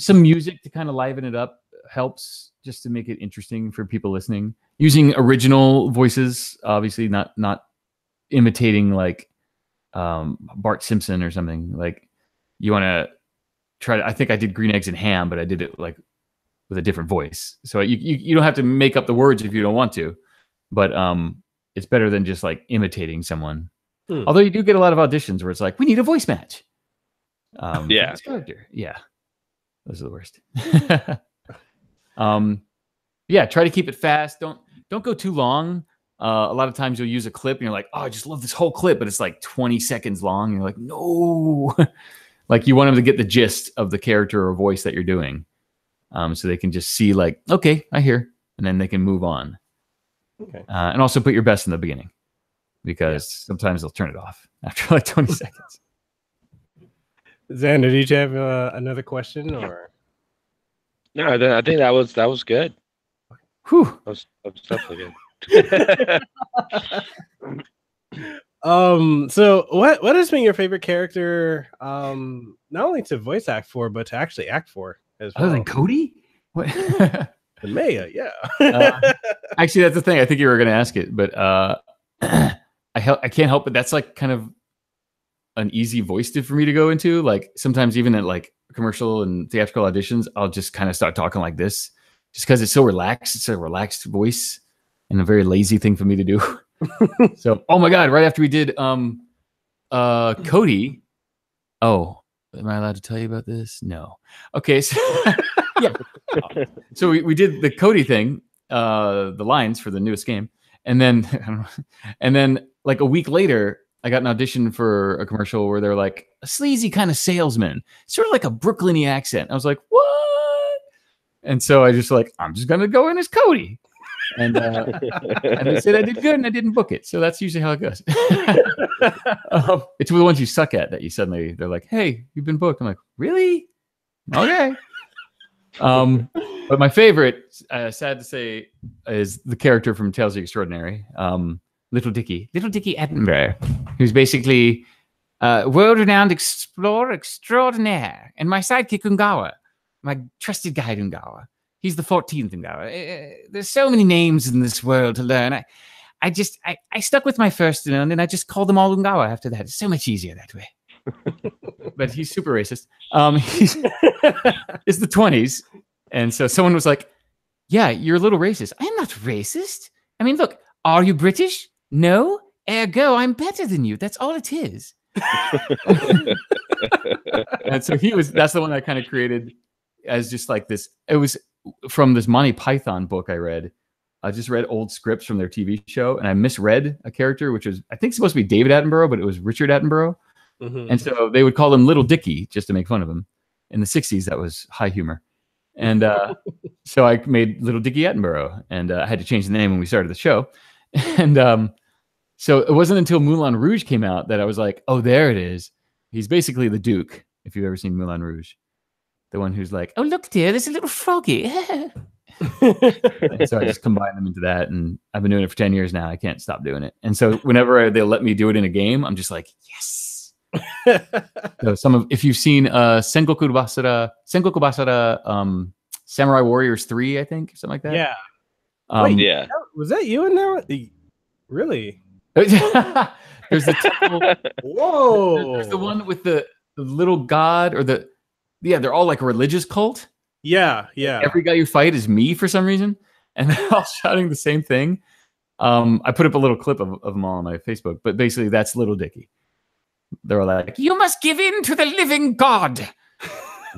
music to kind of liven it up helps, just to make it interesting for people listening. Using original voices, obviously not imitating like Bart Simpson or something. Like, you want to try to, I think I did Green Eggs and Ham, but I did it like with a different voice. So you don't have to make up the words if you don't want to, but it's better than just like imitating someone. Although you do get a lot of auditions where it's like, we need a voice match. Yeah. This character. Yeah. Those are the worst. Yeah, try to keep it fast. Don't go too long. A lot of times you'll use a clip and you're like, oh, I just love this whole clip, but it's like 20 seconds long. And you're like, no. Like, you want them to get the gist of the character or voice that you're doing. So they can just see like, okay, I hear. And then they can move on. Okay. And also put your best in the beginning, because sometimes they'll turn it off after like 20 seconds. Xander, did you have another question, or? No, I think that was good. Whew. That was definitely good. So what has been your favorite character, not only to voice act for, but to actually act for as well? Other than Cody? What? The Maya, yeah. Actually, that's the thing. I think you were going to ask it, but I can't help it. That's like kind of an easy voice for me to go into. Like sometimes even at like commercial and theatrical auditions, I'll just kind of start talking like this, just because it's so relaxed. It's a relaxed voice and a very lazy thing for me to do. So, oh my God! Right after we did Cody. Oh, am I allowed to tell you about this? No. Okay. So, yeah. So we did the Cody thing, the lines for the newest game, and then like a week later, I got an audition for a commercial where they're like a sleazy kind of salesman, sort of like a Brooklyn-y accent. I was like, what? And so I just like, I'm just gonna go in as Cody. And they said I did good and I didn't book it. So that's usually how it goes. It's the ones you suck at that they're like, hey, you've been booked. I'm like, really? Okay. But my favorite, sad to say, is the character from Tales of the Extraordinary, Little Dicky Attenborough, who's basically world-renowned explorer extraordinaire, and my sidekick Ungawa, my trusted guide Ungawa. He's the 14th Ungawa. There's so many names in this world to learn. I stuck with my first one, and then I just called them all Ungawa after that. It's so much easier that way. But he's super racist. It's the 20s. And so someone was like, yeah, you're a little racist. I'm not racist. I mean, look, are you British? No. Ergo, I'm better than you. That's all it is. And so that's the one I kind of created as just like this. It was from this Monty Python book I read. I just read old scripts from their TV show, and I misread a character, which was, I think, supposed to be David Attenborough, but it was Richard Attenborough. Mm-hmm. And so they would call him Little Dicky just to make fun of him. In the 60s, that was high humor. And so I made Little Dicky Attenborough, and I had to change the name when we started the show. And so it wasn't until Moulin Rouge came out that I was like, oh, there it is. He's basically the Duke, if you've ever seen Moulin Rouge. The one who's like, oh, look, dear, there's a little froggy. And so I just combined them into that, and I've been doing it for 10 years now. I can't stop doing it. And so whenever they'll let me do it in a game, I'm just like, yes. So if you've seen Sengoku Basara, Samurai Warriors 3, I think, something like that. Yeah. Wait, yeah. Was that you in there? Really? There's the temple. Whoa. There's the one with the little god, or they're all like a religious cult. Yeah, yeah. Every guy you fight is me for some reason, and they're all shouting the same thing. I put up a little clip of them all on my Facebook, but basically that's Little Dicky. They're all like, "You must give in to the living God." And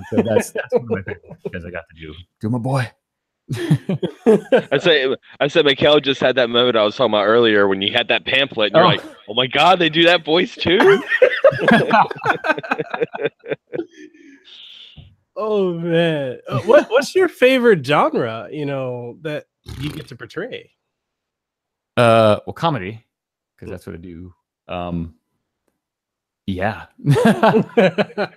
so that's one of my favorite because I got to do my boy. I said Mekel just had that moment I was talking about earlier when you had that pamphlet and you're like, oh my God, they do that voice too? Oh man. What's your favorite genre, that you get to portray? Well, comedy, because that's what I do. Yeah. I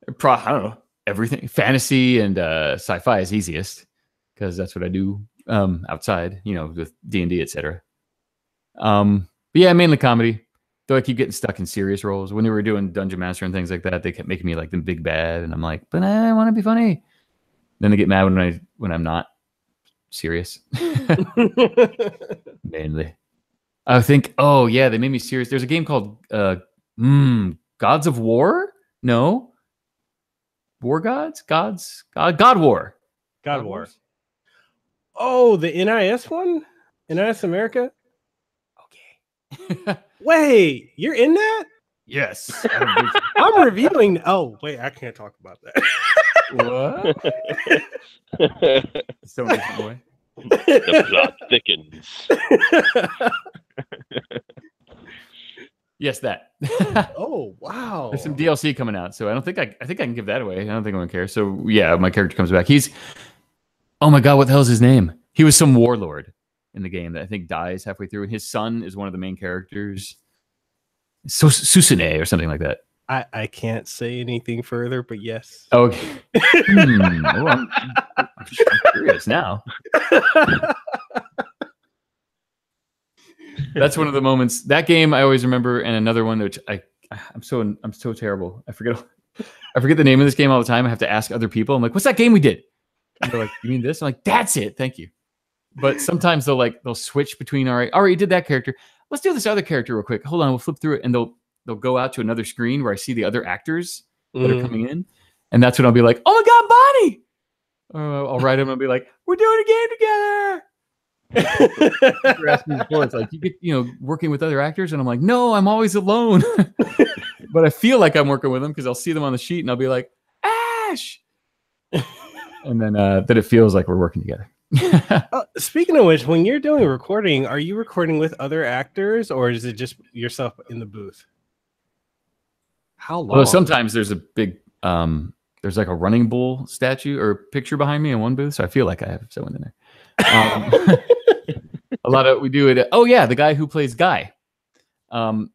don't know. Everything. Fantasy and sci-fi is easiest, because that's what I do outside, with D&D, etc. But yeah, mainly comedy. Though I keep getting stuck in serious roles. When we were doing Dungeon Master and things like that, they kept making me like the big bad, and I'm like, but I want to be funny. Then they get mad when I'm not serious. Mainly. I think, they made me serious. There's a game called Gods of War? No. War Gods? God War. God War. Oh, the NIS one? NIS America? Okay. Wait, you're in that? Yes. I'm reviewing. Oh, wait, I can't talk about that. What? So different, boy. The plot thickens. Yes, that. Oh, wow. There's some DLC coming out, so I think I can give that away. I don't think anyone cares. So yeah, my character comes back. Oh my God, what the hell is his name? He was some warlord in the game that I think dies halfway through, and his son is one of the main characters. Susune or something like that. I can't say anything further, but yes. Okay. I'm curious now. That's one of the moments. That game I always remember, and another one which I'm so terrible. I forget the name of this game all the time. I have to ask other people. I'm like, "What's that game we did?" And they're like, "You mean this?" I'm like, "That's it. Thank you." But sometimes they'll switch between all right, you did that character. Let's do this other character real quick. Hold on, we'll flip through it, and they'll go out to another screen where I see the other actors that are coming in, and that's when I'll be like, "Oh my God, Bonnie!" I'll write them and be like, "We're doing a game together." You're asking before, it's like you get working with other actors, and I'm like, no, I'm always alone. But I feel like I'm working with them because I'll see them on the sheet and I'll be like, Ash, and then it feels like we're working together. Speaking of which, when you're doing recording, are you recording with other actors or is it just yourself in the booth? How long? Well, sometimes there's a big there's like a running bull statue or picture behind me in one booth, so I feel like I have someone in there. A lot of we do it. Oh yeah, the guy who plays Guy.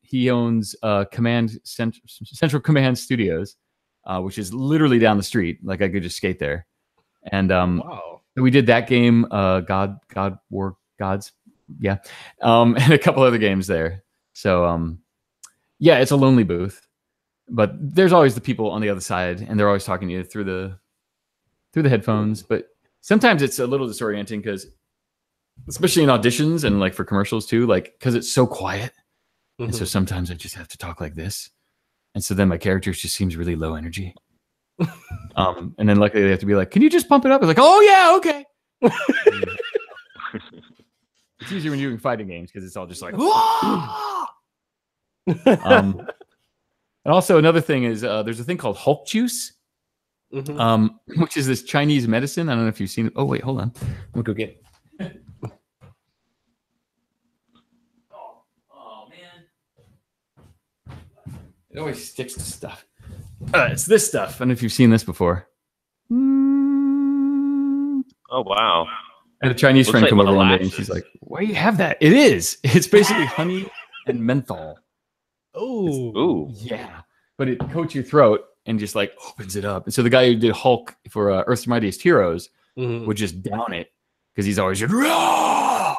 He owns Central Command Studios, which is literally down the street. Like I could just skate there. And wow, we did that game. God War Gods, yeah, and a couple other games there. So yeah, it's a lonely booth, but there's always the people on the other side, and they're always talking to you through the headphones. But sometimes it's a little disorienting because, especially in auditions and like for commercials too, like because it's so quiet. And so sometimes I just have to talk like this. And so then my character just seems really low energy. And then luckily they have to be like, can you just pump it up? It's like, oh yeah, okay. It's easier when you're doing fighting games because it's all just like, and also another thing is there's a thing called Hulk juice. Which is this Chinese medicine. I don't know if you've seen it. Oh, wait, hold on. I'm going to go get it. Oh, man. It always sticks to stuff. It's this stuff. I don't know if you've seen this before. Oh, wow. I had a Chinese friend come over one day and she's like, why do you have that? It is. It's basically honey and menthol. Oh, yeah. But it coats your throat and just like opens it up. And so the guy who did Hulk for Earth's Mightiest Heroes would just down it because he's always just, raw!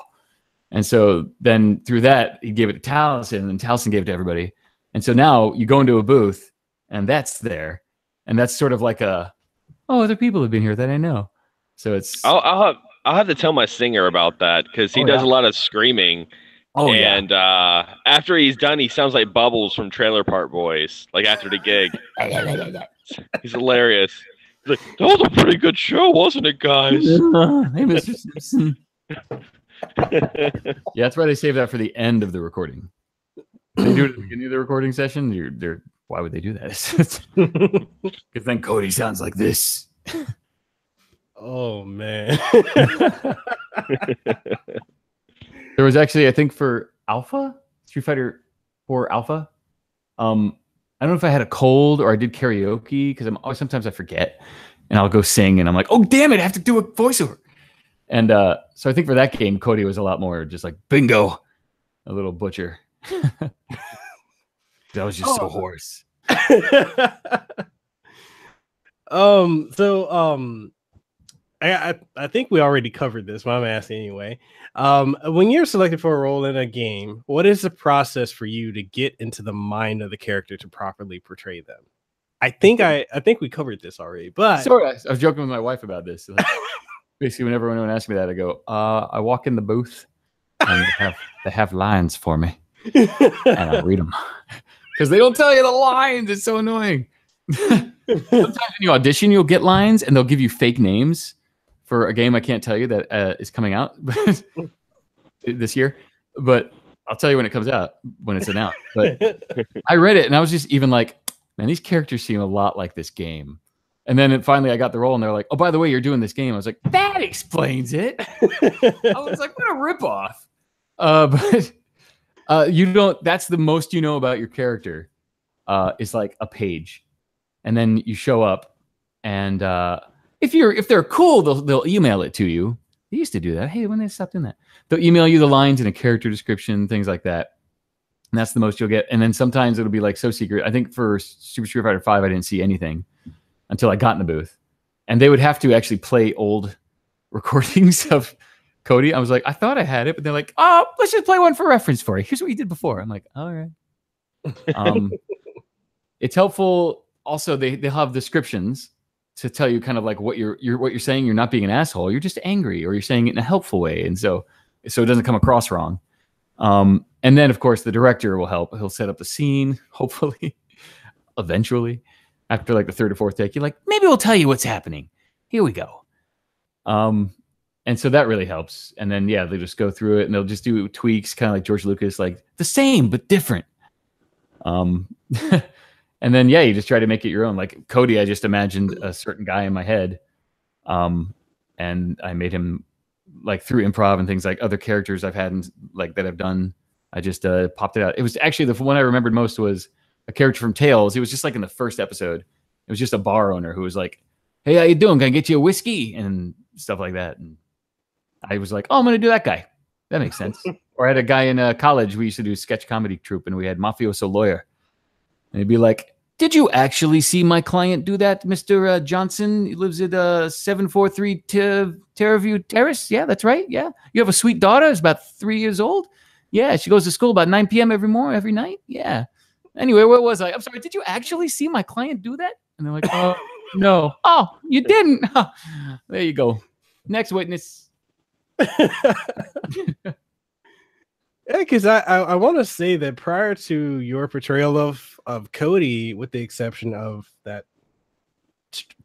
And so then through that, he gave it to Taliesin, and Taliesin gave it to everybody. And so now you go into a booth and that's there. And that's sort of like other people have been here that I know. So it's... I'll have to tell my singer about that because he does a lot of screaming. Oh, and after he's done, he sounds like Bubbles from Trailer Park Boys, like after the gig. He's hilarious. He's like, that was a pretty good show, wasn't it, guys? Hey, Mr. Simpson. Yeah, that's why they save that for the end of the recording. They do it at the beginning of the recording session. Why would they do that? Because then Cody sounds like this. Oh, man. There was actually, I think for Alpha, Street Fighter 4 Alpha, I don't know if I had a cold or I did karaoke because sometimes I forget and I'll go sing and I'm like, oh, damn it, I have to do a voiceover. And so I think for that game, Cody was a lot more just like, bingo, a little butcher. That was just so hoarse. I think we already covered this, but I'm asking anyway. When you're selected for a role in a game, what is the process for you to get into the mind of the character to properly portray them? I think we covered this already, but sorry, I was joking with my wife about this. Like, basically, whenever anyone asks me that, I go, I walk in the booth and they have lines for me, and I read them because they don't tell you the lines. It's so annoying. Sometimes when you audition, you'll get lines, and they'll give you fake names for a game I can't tell you that is coming out this year, but I'll tell you when it comes out, when it's announced. But I read it and I was just even like, man, these characters seem a lot like this game. And then finally I got the role and they're like, oh, by the way, you're doing this game. I was like, that explains it. I was like, what a ripoff. But you don't, that's the most you know about your character is like a page. And then you show up and if they're cool, they'll email it to you. They used to do that. Hey, when they stopped doing that, they'll email you the lines and a character description, things like that. And that's the most you'll get. And then sometimes it'll be like so secret. I think for Super Street Fighter 5, I didn't see anything until I got in the booth. And they would have to actually play old recordings of Cody. I was like, I thought I had it, but they're like, oh, let's just play one for reference for you. Here's what you did before. I'm like, all right. It's helpful. Also, they'll have descriptions to tell you kind of like what you're saying. You're not being an asshole. You're just angry, or you're saying it in a helpful way, and so it doesn't come across wrong. And then, of course, the director will help. He'll set up the scene, hopefully, eventually, after like the third or fourth take. You're like, maybe we'll tell you what's happening. Here we go. And so that really helps. And then, yeah, they just go through it and they'll just do tweaks, kind of like George Lucas, like the same, but different. And then, yeah, you just try to make it your own. Like Cody, I just imagined a certain guy in my head. And I made him like through improv and things, like other characters I've had like that I've done. I just popped it out. It was actually the one I remembered most was a character from Tales. It was just like in the first episode. It was just a bar owner who was like, hey, how you doing? Can I get you a whiskey? And stuff like that. And I was like, oh, I'm going to do that guy. That makes sense. Or I had a guy in college. We used to do sketch comedy troupe, and we had Mafioso Lawyer. And he'd be like, did you actually see my client do that, Mr. Johnson? He lives at 743 Terraview Terrace. Yeah, that's right. Yeah. You have a sweet daughter who's about 3 years old. Yeah, she goes to school about 9 p.m. every night. Yeah. Anyway, where was I? I'm sorry. Did you actually see my client do that? And they're like, oh, no. Oh, you didn't. There you go. Next witness. Yeah, because I want to say that prior to your portrayal of Cody, with the exception of that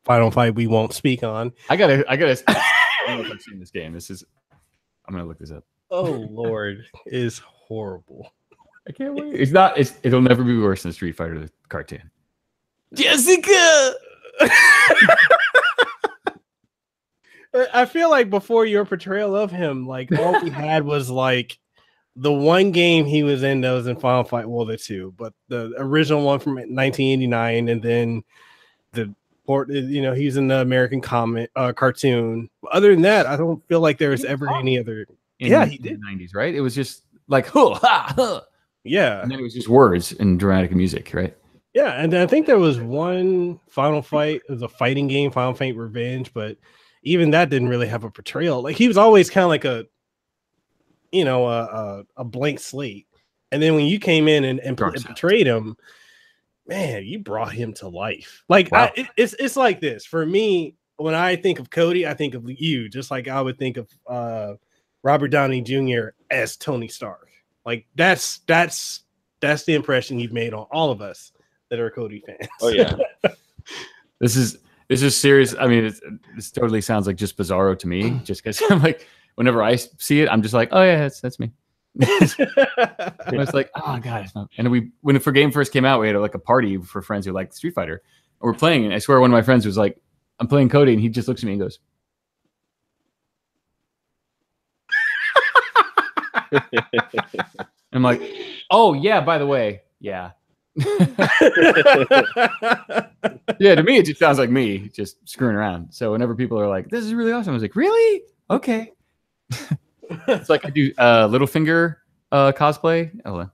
final fight we won't speak on. I don't know if I've seen this game. I'm gonna look this up. Oh Lord, is horrible. I can't wait. It'll never be worse than Street Fighter the cartoon. Jessica. I feel like before your portrayal of him, like all we had was like the one game he was in that was in Final Fight World 2, but the original one from 1989, and then the port, he's in the American comic cartoon. Other than that, I don't feel like there was ever any other. He did in the 90s, right? It was just like huh. Yeah, and then it was just words and dramatic music, right? Yeah, and I think there was one Final Fight. It was a fighting game, Final Fight Revenge, but even that didn't really have a portrayal. Like he was always kind of like a blank slate. And then when you came in and portrayed him, man, you brought him to life. Like wow. It's like this for me. When I think of Cody, I think of you, just like I would think of Robert Downey Jr. as Tony Stark. Like that's the impression you've made on all of us that are Cody fans. Oh yeah. This is serious. I mean, this totally sounds like just Bizarro to me. Just because I'm like, whenever I see it, I'm just like, oh yeah, that's me. It's like, oh god, it's not. And when the game first came out, we had like a party for friends who liked Street Fighter, and we're playing. And I swear, one of my friends was like, I'm playing Cody, and he just looks at me and goes. I'm like, oh yeah, by the way, yeah. Yeah, to me it just sounds like me just screwing around. So whenever people are like, this is really awesome, I was like, really? Okay. It's like I do Littlefinger cosplay. Oh,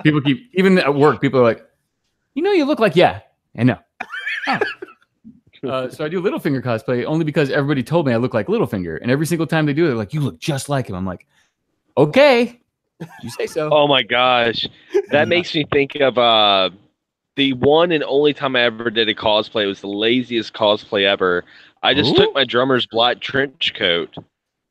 people keep, even at work, people are like, you look like, yeah, I know. Oh. So I do Littlefinger cosplay only because everybody told me I look like Littlefinger, and every single time they do it, they're like, you look just like him. I'm like, okay, you say so. Oh my gosh, that makes me think of the one and only time I ever did a cosplay. It was the laziest cosplay ever. I just took my drummer's black trench coat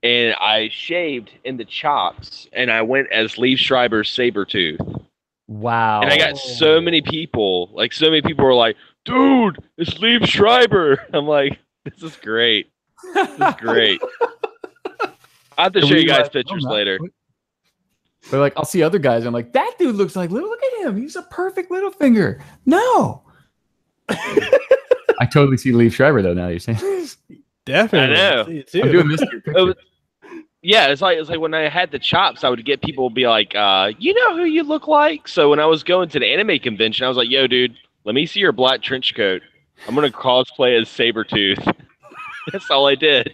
and I shaved in the chops, and I went as Liev Schreiber's Sabretooth. Wow. And I got so many people were like, dude, it's Liev Schreiber. I'm like, this is great. This is great. I have to show you guys pictures later. But like, I'll see other guys, and I'm like, that dude looks like look at him. He's a perfect Littlefinger. No. I totally see Liev Schreiber though. Now you're saying, definitely. I know. I'm doing this to your picture. Yeah, it's like when I had the chops, I would get people be like, you know who you look like? So when I was going to the anime convention, I was like, yo, dude, let me see your black trench coat. I'm gonna cosplay as Sabretooth. That's all I did.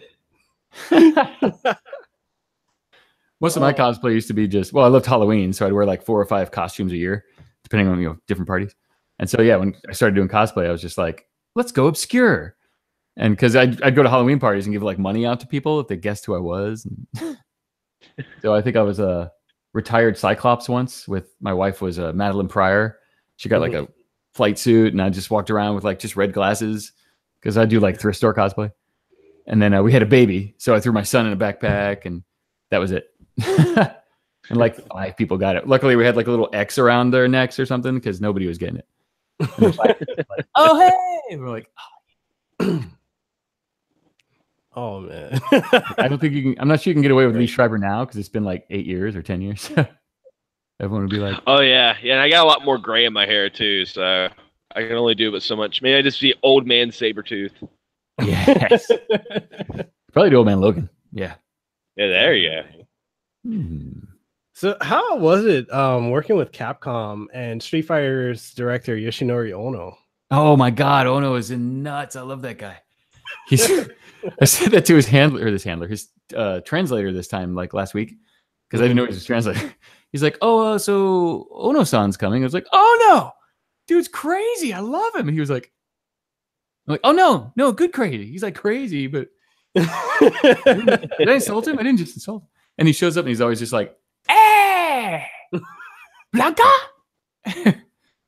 Most of my cosplay used to be just, I loved Halloween, so I'd wear like 4 or 5 costumes a year, depending on different parties. And so yeah, when I started doing cosplay, I was just like, let's go obscure. And because I'd go to Halloween parties and give like money out to people if they guessed who I was. And so I think I was a retired Cyclops once. With my wife was Madeline Pryor. She got like a flight suit, and I just walked around with like just red glasses because I do like thrift store cosplay. And then we had a baby, so I threw my son in a backpack, and that was it. And like 5 people got it. Luckily, we had like a little X around their necks or something because nobody was getting it. And like, oh hey, and we're like, oh man. I don't think you can. I'm not sure you can get away with Lee Schreiber now because it's been like 8 years or 10 years. Everyone would be like, oh yeah, and I got a lot more gray in my hair too, so I can only do but so much. Maybe I just be old man Sabretooth. yes, probably the old man Logan. Yeah, there you go. So how was it working with Capcom and Street Fighter's director Yoshinori Ono? Oh my God, Ono is nuts. I love that guy. I said that to his translator this time, like last week, because I didn't know he was his translator. He's like, oh, so Ono-san's coming. I was like, oh no, dude's crazy. I love him. And he was like, I'm like, oh no, good crazy. He's like crazy, but did I insult him? I didn't just insult him. And he shows up and he's always just like, hey, Blanca.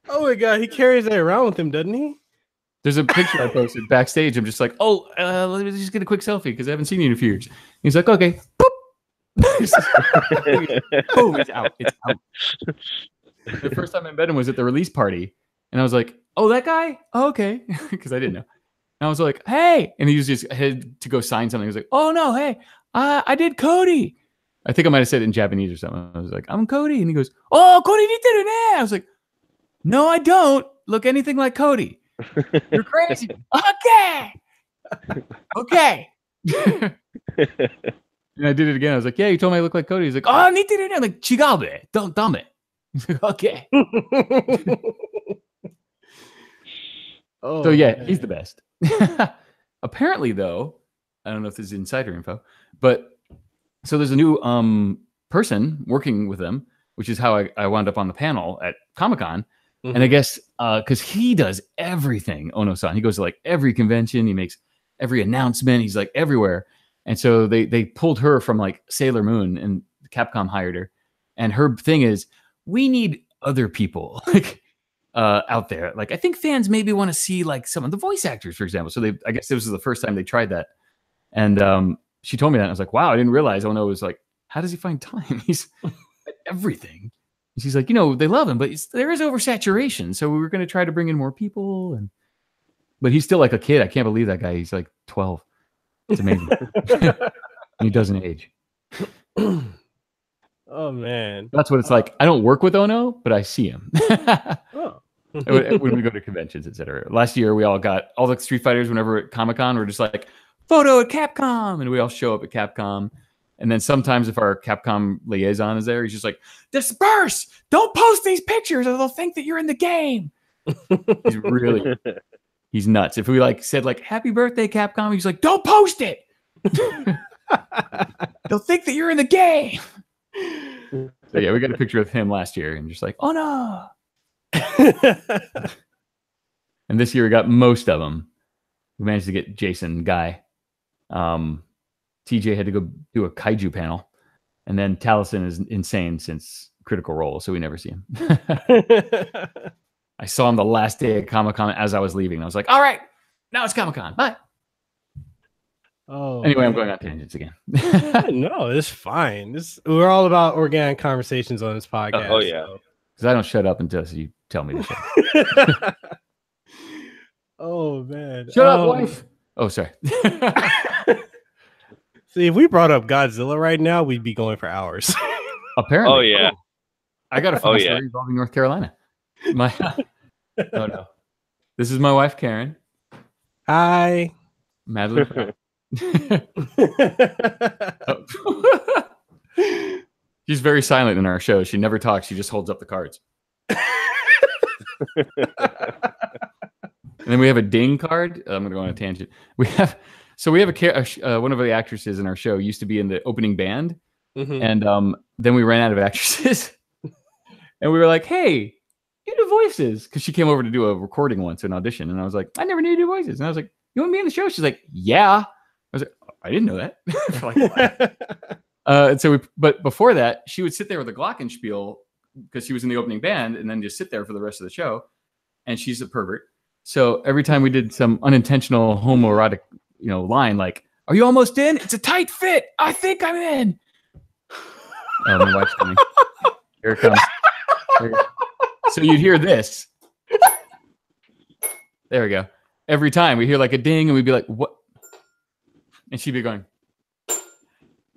Oh my God, he carries that around with him, doesn't he? There's a picture I posted backstage. I'm just like, let me just get a quick selfie because I haven't seen you in a few years. He's like, okay. Boom, it's out. It's out. The first time I met him was at the release party. And I was like, oh, that guy? Oh, okay. Because I didn't know. And I was like, hey. And he was just had to go sign something. He was like, oh, no, hey, I did Cody. I think I might have said it in Japanese or something. I was like, I'm Cody. And he goes, oh, Cody niteru ne. I was like, no, I don't look anything like Cody. You're crazy. Okay. And I did it again. I was like, yeah, you told me I look like Cody. He's like, oh, niteru ne. I'm like, chigabe. Don't dumb it. He's like, okay. So yeah, he's the best. Apparently, though, I don't know if this is insider info, but so there's a new person working with them, which is how I wound up on the panel at Comic-Con. And I guess because he does everything, Ono-san. He goes to like every convention. He makes every announcement. He's like everywhere. And so they pulled her from like Sailor Moon, and Capcom hired her. And her thing is, we need other people like out there. Like I think fans maybe want to see like some of the voice actors, for example. So I guess this was the first time they tried that. And she told me that. And I was like, wow, I didn't realize Ono was like, how does he find time? He's at everything. And she's like, they love him, but there is oversaturation. So we were going to try to bring in more people. But he's still like a kid. I can't believe that guy. He's like 12. It's amazing. He doesn't age. Oh, man. That's what it's like. I don't work with Ono, but I see him. When we go to conventions, etc. Last year, we all got all the Street Fighters whenever at Comic-Con. We're just like, photo at Capcom. And we all show up at Capcom. And then sometimes if our Capcom liaison is there, he's just like, disperse! Don't post these pictures or they'll think that you're in the game. He's nuts. If we like said like, happy birthday, Capcom, he's like, don't post it! They'll think that you're in the game. So yeah, we got a picture of him last year and just like, oh no. And this year we got most of them. We managed to get Jason Guy. TJ had to go do a kaiju panel, and then Taliesin is insane since Critical Role, so we never see him. I saw him the last day at Comic-Con as I was leaving. I was like, all right, now it's Comic-Con. Bye. Oh, anyway, man. I'm going on tangents again. No, it's fine. We're all about organic conversations on this podcast. Oh yeah. Because I don't shut up until you tell me to shut up. Oh, man. Shut up, wife. Oh, sorry. See, if we brought up Godzilla right now, we'd be going for hours. Apparently. Oh yeah. I got a fun story involving North Carolina. Oh no. This is my wife, Karen. Hi. Madeline. She's very silent in our show. She never talks. She just holds up the cards. And then we have a ding card. I'm going to go on a tangent. We have one of the actresses in our show used to be in the opening band. And then we ran out of actresses. And we were like, hey, you do voices? Because she came over to do a recording once, an audition, and I was like, I never knew you do voices. And I was like, you want to be in the show? She's like, yeah. I was like, I didn't know that. And so, but before that, she would sit there with a glockenspiel because she was in the opening band, and then just sit there for the rest of the show. And she's a pervert. So every time we did some unintentional homoerotic, line like, "Are you almost in? It's a tight fit. I think I'm in." Oh, my wife's coming. Here it comes. So you'd hear this. There we go. Every time we hear like a ding, and we'd be like, "What?" And she'd be going.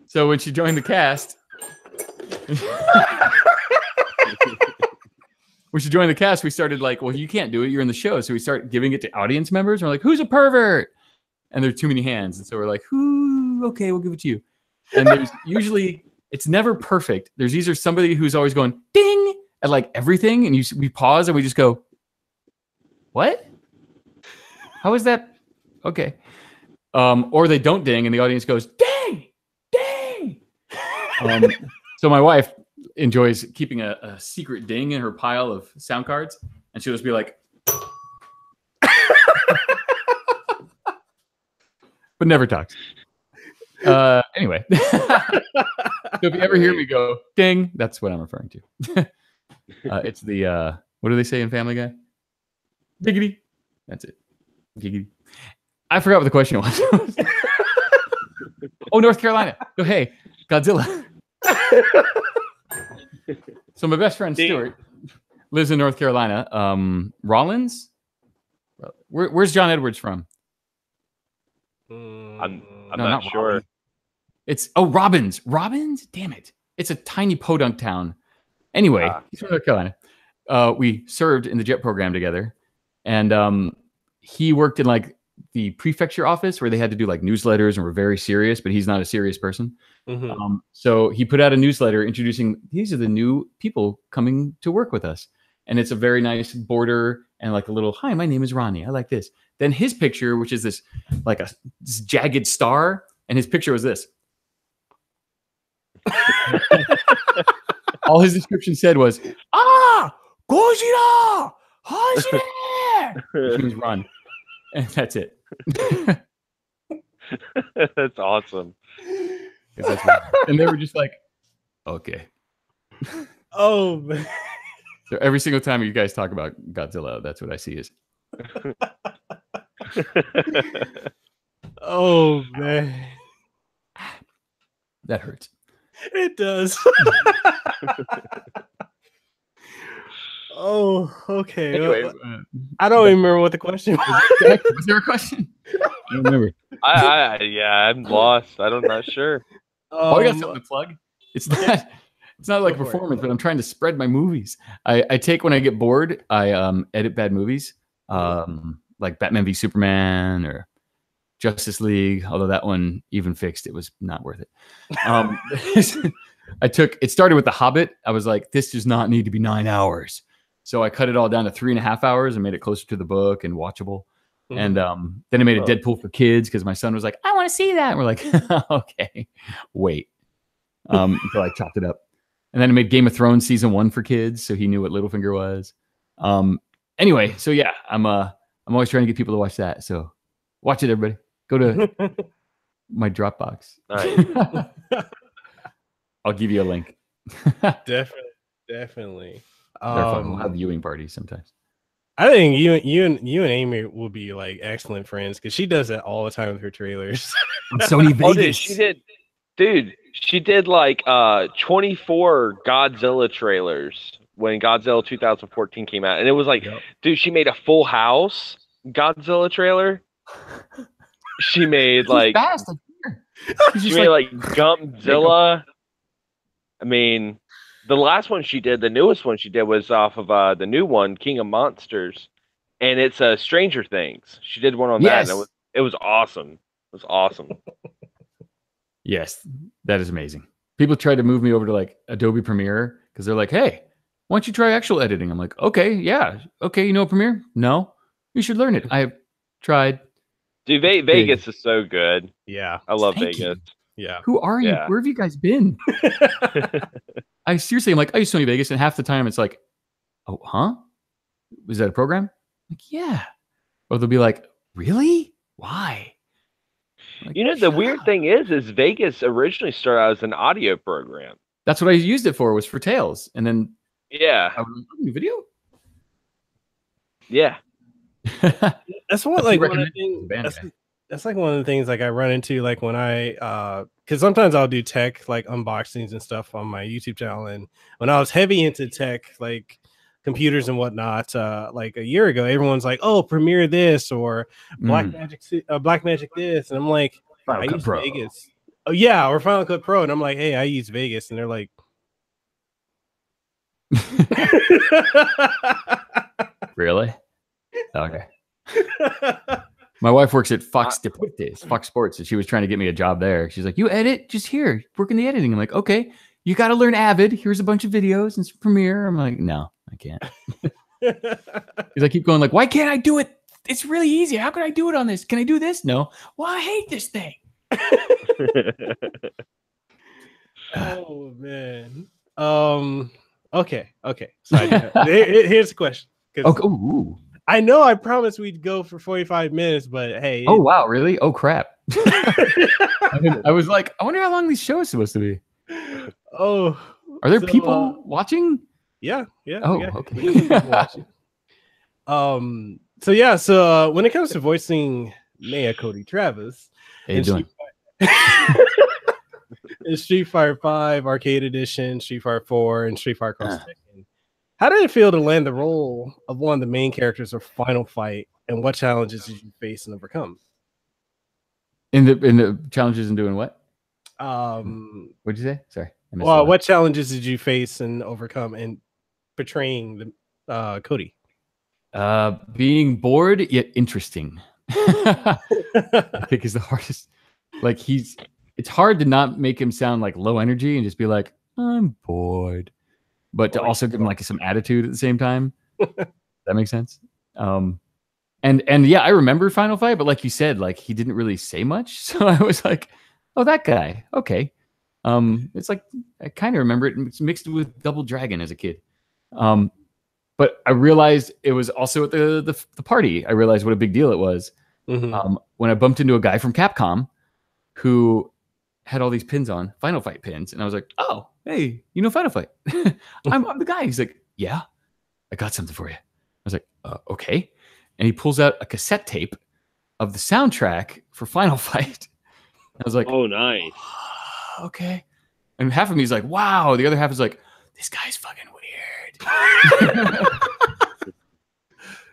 So when she joined the cast, we started like, well, you can't do it. You're in the show. So we start giving it to audience members. And we're like, who's a pervert? And there are too many hands. And so we're like, okay, we'll give it to you. And there's usually, it's never perfect. There's either somebody who's always going ding at like everything. And we pause and we just go, what? How is that? Okay. Or they don't ding and the audience goes, ding, ding. So my wife enjoys keeping a secret ding in her pile of sound cards, and she'll just be like, but never talks. Anyway, so if you ever hear me go ding, that's what I'm referring to. It's the what do they say in Family Guy? Giggity. That's it. Giggity. I forgot what the question was. Oh, North Carolina. Oh, hey, Godzilla. So my best friend Stuart lives in North Carolina. Rollins? Where's John Edwards from? I'm not sure. Rollins. It's Robbins. Robbins? Damn it. It's a tiny podunk town. Anyway, he's from North Carolina. We served in the JET program together. And he worked in like the prefecture office where they had to do like newsletters and were very serious, but he's not a serious person. Mm-hmm. So he put out a newsletter introducing, these are the new people coming to work with us. And it's a very nice border and like a little, hi, my name is Ronnie. I like this. Then his picture, which is this like this jagged star. And his picture was this. All his description said was, Gojira! Hajime! Which means run. And that's it. That's awesome. And they were just like, okay. Oh, man. So every single time you guys talk about Godzilla, that's what I see is. Oh, man. That hurts. It does. Oh, okay. Anyway, I don't even remember what the question was. Was there a question? I don't remember. I'm lost. I'm not sure. I got something to plug. It's not like a performance, but I'm trying to spread my movies. I take when I get bored, I edit bad movies, like Batman v Superman or Justice League. Although that one, even fixed, it was not worth it. It started with The Hobbit. I was like, this does not need to be 9 hours. So I cut it all down to 3.5 hours and made it closer to the book and watchable. Mm-hmm. And then I made a Deadpool for kids because my son was like, I want to see that. And we're like, okay, wait. Until I chopped it up. And then I made Game of Thrones season 1 for kids, so he knew what Littlefinger was. Anyway, so yeah, I'm always trying to get people to watch that. So watch it, everybody. Go to my Dropbox. Nice. I'll give you a link. Definitely. They're fun. We'll have viewing parties sometimes. I think you and Amy will be like excellent friends because she does that all the time with her trailers. Sony Vegas. Oh, dude, she did like 24 Godzilla trailers when Godzilla 2014 came out, and it was like, dude, she made a Full House Godzilla trailer. She made like she made like Gumpzilla. I mean, the last one she did, the newest one she did was off of the new one, King of Monsters, and it's Stranger Things. She did one on that, and it was awesome. It was awesome. Yes, that is amazing. People try to move me over to like Adobe Premiere because they're like, hey, why don't you try actual editing? I'm like, okay, yeah. Okay, you know Premiere? No. You should learn it. I've tried. Dude, Vegas is so good. Yeah. I love Thank Vegas. You. Yeah. Who are you? Where have you guys been? I seriously, I'm like, I use Sony Vegas, and half the time it's like, oh, huh? was that a program? Like, yeah. Or they'll be like, really? Why? Like, The weird thing is Vegas originally started out as an audio program. That's what I used it for, was for Tales. And then yeah, I was new video. Yeah. That's one like one of the things. That's like one of the things like I run into like when I because sometimes I'll do tech like unboxings and stuff on my YouTube channel. And when I was heavy into tech, like computers and whatnot, like a year ago, everyone's like, "Oh, Premiere this or Blackmagic this," and I'm like, "I use Vegas." Oh yeah, or Final Cut Pro, and I'm like, "Hey, I use Vegas," and they're like, "Really?" Okay. My wife works at Fox Deportes, Fox Sports, and she was trying to get me a job there. She's like, "You edit? Just here, work in the editing." I'm like, "Okay, you got to learn Avid. Here's a bunch of videos and some Premiere." I'm like, "No, I can't." Because I keep going like, "Why can't I do it? It's really easy. How can I do it on this? Can I do this?" No. Well, I hate this thing. Oh man. Okay. So here's the question. Ooh. I know I promised we'd go for 45 minutes, but hey. Oh, wow. Really? Oh, crap. I was like, I wonder how long these shows are supposed to be. Oh. Are there people watching? Yeah. Oh, okay. So when it comes to voicing Cody Travers, in Street Fighter 5 Arcade Edition, Street Fighter 4, and Street Fighter Cross Tekken, how did it feel to land the role of one of the main characters of Final Fight, and what challenges did you face and overcome? In the challenges and doing what? What'd you say? Sorry. Well, what challenges did you face and overcome in portraying the Cody? Being bored yet interesting. I think is the hardest. Like it's hard to not make him sound like low energy and just be like, "I'm bored," but to also give him like some attitude at the same time. That makes sense. And yeah, I remember Final Fight, but like you said, like he didn't really say much, so I was like, "Oh, that guy, okay." It's like I kind of remember it. It's mixed with Double Dragon as a kid. But I realized it was also at the party. I realized what a big deal it was. Mm-hmm. When I bumped into a guy from Capcom who had all these pins on, Final Fight pins, and I was like, "Oh, hey, you know Final Fight? I'm the guy." He's like, "Yeah, I got something for you." I was like, "Okay," and he pulls out a cassette tape of the soundtrack for Final Fight. I was like, "Oh, nice, okay." And half of me is like, "Wow," the other half is like, "This guy's fucking weird."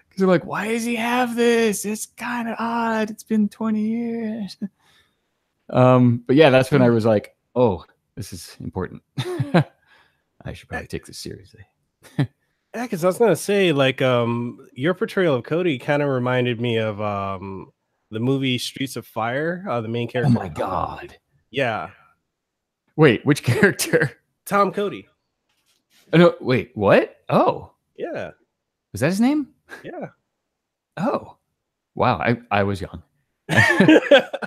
Because I'm like, why does he have this? It's kind of odd. It's been 20 years. But yeah, that's when I was like, oh, this is important. I should probably take this seriously. Yeah, because I was gonna say, like, your portrayal of Cody kind of reminded me of the movie Streets of Fire. The main character. Oh my god. Yeah. Wait, which character? Tom Cody. Oh, no, wait, what? Oh. Yeah. Was that his name? Yeah. Oh. Wow, I was young. I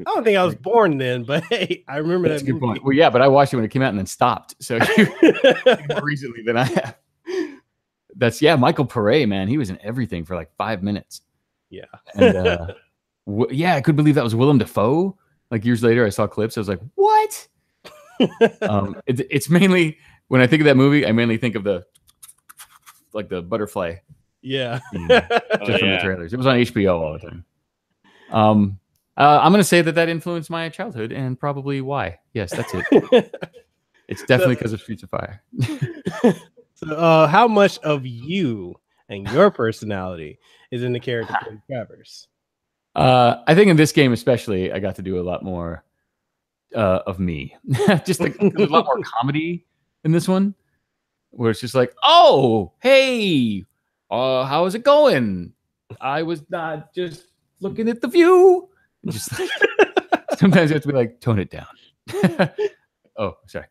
don't think I was born then, but hey, I remember That's that a good movie. point. Well, yeah, but I watched it when it came out and then stopped. So more recently than I have. That's Michael Pare, man. He was in everything for like 5 minutes. Yeah. And yeah, I couldn't believe that was Willem Dafoe. Like years later, I saw clips. I was like, what? It's mainly when I think of that movie, I mainly think of the butterfly. Yeah. From the trailers. It was on HBO all the time. I'm going to say that influenced my childhood and probably why. Yes, that's it. It's definitely because of Streets of Fire. So, how much of you and your personality is in the character Cody Travers? I think in this game especially, I got to do a lot more of me. Just like there's a lot more comedy in this one, where it's just like, oh, hey, how is it going? I was not just looking at the view. Just like, sometimes you have to be like, tone it down. Oh, sorry.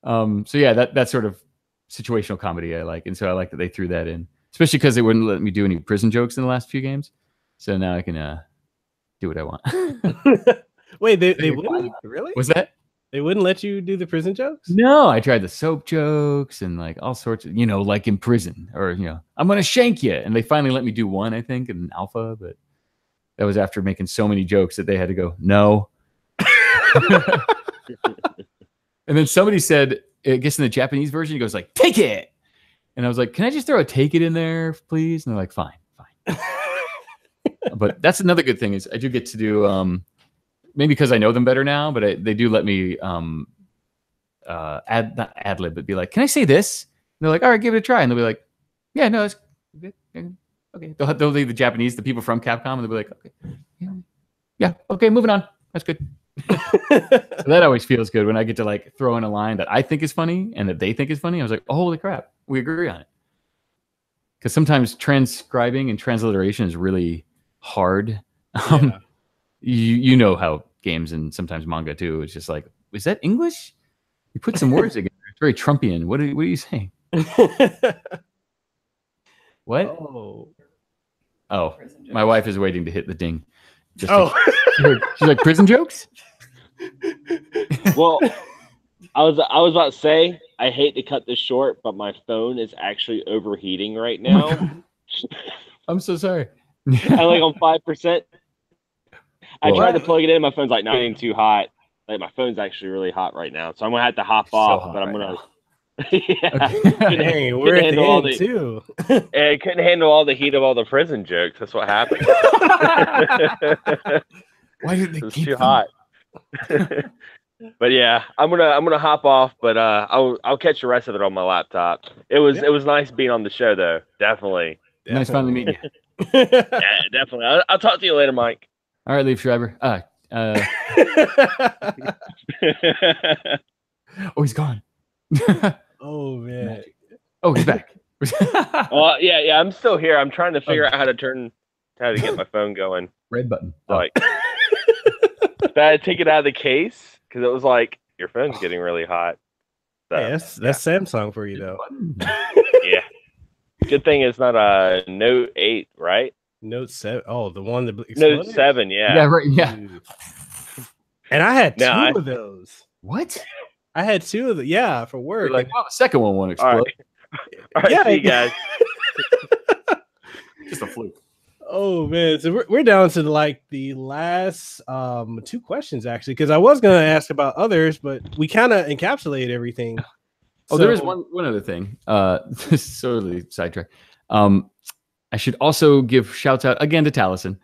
So yeah, that sort of situational comedy I like, and so I like that they threw that in, especially because they wouldn't let me do any prison jokes in the last few games. So now I can do what I want. Wait, they wouldn't? Really? Was that? They wouldn't let you do the prison jokes? No, I tried the soap jokes and like all sorts of, like in prison or, I'm going to shank you. And they finally let me do one, I think, in alpha. But that was after making so many jokes that they had to go, no. And then somebody said, I guess in the Japanese version, he goes like, take it. And I was like, can I just throw a take it in there, please? And they're like, fine. But that's another good thing is I do get to do, maybe because I know them better now, but they do let me not ad lib, but be like, can I say this? And they're like, all right, give it a try. And they'll be like, yeah, no, it's good. Okay. They'll leave the Japanese, the people from Capcom, and they'll be like, okay, yeah, okay, moving on. That's good. So that always feels good when I get to like throw in a line that I think is funny and that they think is funny. I was like, oh, holy crap, we agree on it. Because sometimes transcribing and transliteration is really hard. Yeah. You know how games and sometimes manga too. It's just like, is that English? You put some words together. It's very Trumpian. What are you saying? What? Oh, my wife is waiting to hit the ding. She's like, prison jokes? Well, I was about to say, I hate to cut this short, but my phone is actually overheating right now. I'm so sorry. I'm like on 5%. I tried to plug it in. My phone's like not getting too hot. Like my phone's actually really hot right now, so I'm gonna have to hop off. But I'm gonna. Dang, we're at the end too. It couldn't handle all the heat of all the prison jokes. That's what happened. Why did they It was keep too them? hot. But yeah, I'm gonna hop off. But I'll catch the rest of it on my laptop. It was nice being on the show though. Definitely. Nice finally meeting you. Yeah, definitely. I'll talk to you later, Mike. All right, Leaf Schreiber. Oh, he's gone. Oh man. Oh, he's back. Well, yeah, I'm still here. I'm trying to figure out how to get my phone going. Red button. Like, I had to take it out of the case because it was like your phone's getting really hot. So, Hey, that's Samsung for you though. yeah. Good thing it's not a Note 8, right? Note 7. Oh, the one that exploded? Note 7, yeah. Yeah, right. Yeah. And I had two of those. What? I had two of them. Yeah, for work. You're like, well, the second one won't explode. All right, Yeah. see you guys. Just a fluke. Oh man, so we're down to like the last two questions actually, because I was gonna ask about others, but we kind of encapsulated everything. Oh, there is one other thing. This is totally sidetrack. I should also give shouts out again to Taliesin.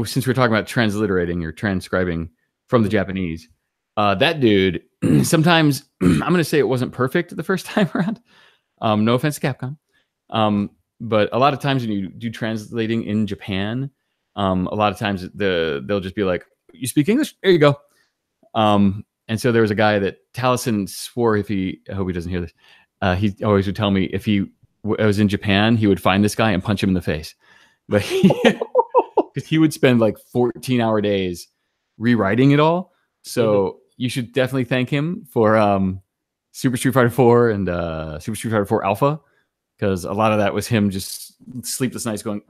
Since we're talking about transliterating or transcribing from the Japanese, that dude. Sometimes I'm going to say it wasn't perfect the first time around. No offense to Capcom. But a lot of times when you do translating in Japan, a lot of times they'll just be like, "You speak English? There you go." And so there was a guy that Taliesin swore I hope he doesn't hear this. He always would tell me if he was in Japan, he would find this guy and punch him in the face. But because he would spend like 14-hour days rewriting it all. So you should definitely thank him for Super Street Fighter 4 and Super Street Fighter 4 Alpha. Because a lot of that was him just sleepless nights going,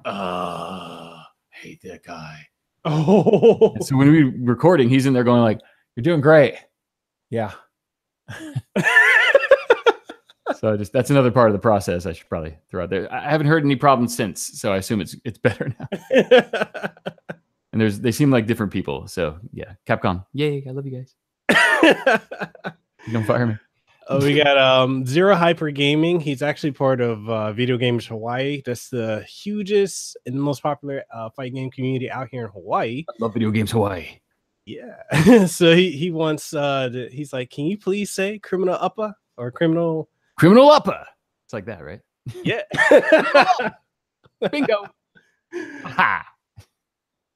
hate that guy. Oh. And so when we were recording, he's in there going like, you're doing great. Yeah. So that's another part of the process I should probably throw out there. I haven't heard any problems since, so I assume it's better now. And they seem like different people. So yeah, Capcom. Yay, I love you guys. Don't fire me. We got Zero Hyper Gaming. He's actually part of Video Gamers Hawaii. That's the hugest and most popular fight game community out here in Hawaii. I love Video Games Hawaii. Yeah. So he wants he's like, can you please say criminal upper or criminal upper? It's like that, right? Yeah. Bingo. Ha.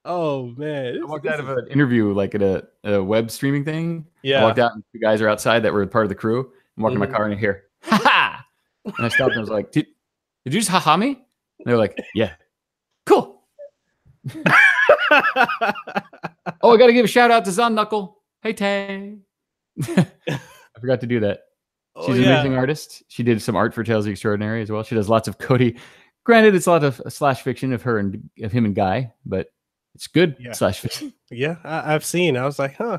Oh man. I walked out of an interview like at a web streaming thing. Yeah. I walked out and two guys are outside that were part of the crew. I'm walking in my car and I hear, ha ha. And I stopped and I was like, did you just ha ha me? And they were like, yeah. Cool. Oh, I got to give a shout out to Zon Knuckle. Hey, Tay. I forgot to do that. She's an amazing artist. She did some art for Tales of the Extraordinary as well. She does lots of Cody. Granted, it's a lot of slash fiction of him and Guy, but it's good slash fiction. Yeah, I've seen. I was like, huh.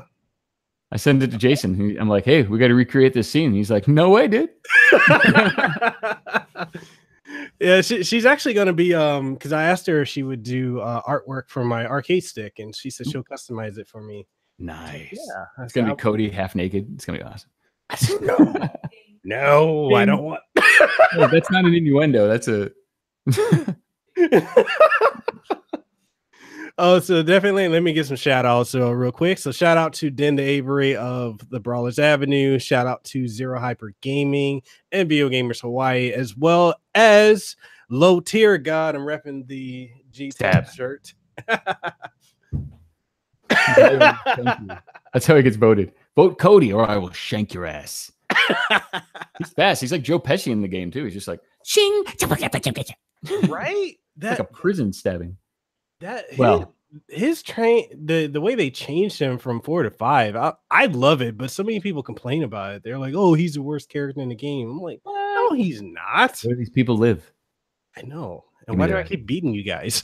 I send it to Jason. I'm like, hey, we got to recreate this scene. He's like, no way, dude. Yeah, she's actually going to be because I asked her if she would do artwork for my arcade stick, and she said she'll customize it for me. Nice. Yeah, it's gonna be Cody half naked. It's gonna be awesome. No, I don't want. No, that's not an innuendo. That's a. Oh, so definitely let me get some shout outs real quick. So shout out to Den the Avery of the Brawlers Avenue. Shout out to Zero Hyper Gaming and Video Gamers Hawaii, as well as Low Tier God. I'm repping the G-Tab shirt. That's how he gets voted. Vote Cody or I will shank your ass. He's fast. He's like Joe Pesci in the game too. He's just like shing. Right? Like a prison stabbing. His train, the way they changed him from 4 to 5, I love it, but so many people complain about it. They're like, oh, he's the worst character in the game. I'm like, no, he's not. Where do these people live? I know. And why do I keep beating you guys?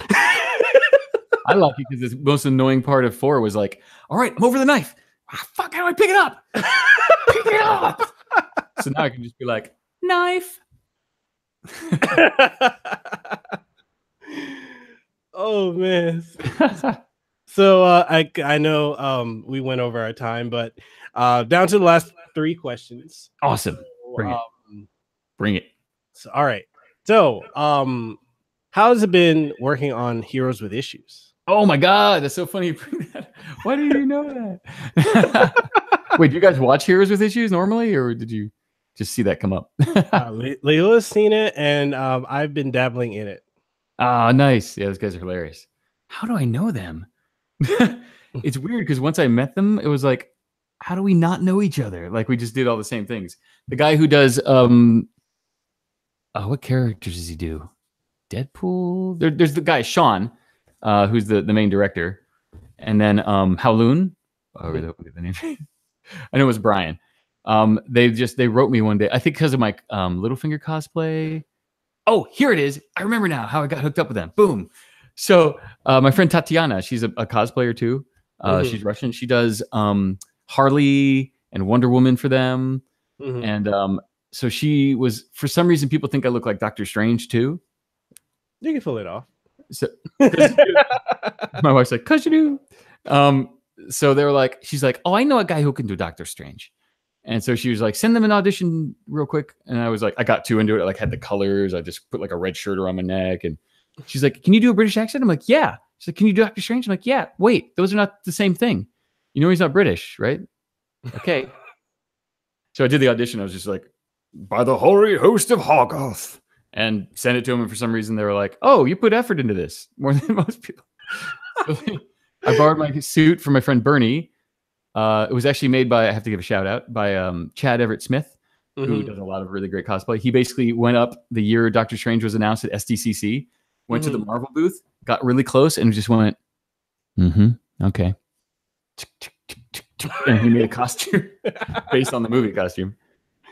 I love you because the most annoying part of 4 was like, all right, I'm over the knife. Fuck, how do I pick it up? Pick it up. So now I can just be like, knife. Oh man. So I know we went over our time, but down to the last 3 questions. Awesome. Bring it. So, all right. So how has it been working on Heroes with Issues? Oh my god, that's so funny you bring that. Why do you know that? Wait, do you guys watch Heroes with Issues normally, or did you just see that come up? Leila's seen it, and I've been dabbling in it. Ah, nice. Yeah, those guys are hilarious. How do I know them? It's weird because once I met them, it was like, how do we not know each other? Like we just did all the same things. The guy who does what characters does he do? Deadpool. There's the guy Sean, who's the main director, and then Howloon. Oh, the name. I know it was Brian. They wrote me one day. I think because of my Littlefinger cosplay. Oh, here it is. I remember now how I got hooked up with them. Boom. So my friend Tatiana, she's a cosplayer too. She's Russian. She does Harley and Wonder Woman for them. And so she was, for some reason, people think I look like Doctor Strange too. You can pull it off. So my wife's like, cause you do. So they were like, she's like, oh, I know a guy who can do Doctor Strange. And so she was like, send them an audition real quick. And I was like, I got too into it. I like had the colors. I just put like a red shirt around my neck. And she's like, can you do a British accent? I'm like, yeah. She's like, can you do Doctor Strange? I'm like, yeah. Wait, those are not the same thing. You know, he's not British, right? Okay. So I did the audition. I was just like, by the holy host of Hoggoth, and sent it to them. And for some reason they were like, oh, you put effort into this more than most people. So I borrowed my suit from my friend Bernie. It was actually made by, I have to give a shout out, by Chad Everett Smith, who does a lot of really great cosplay. He basically went up the year Doctor Strange was announced at SDCC, went to the Marvel booth, got really close, and just went, okay. And he made a costume based on the movie costume.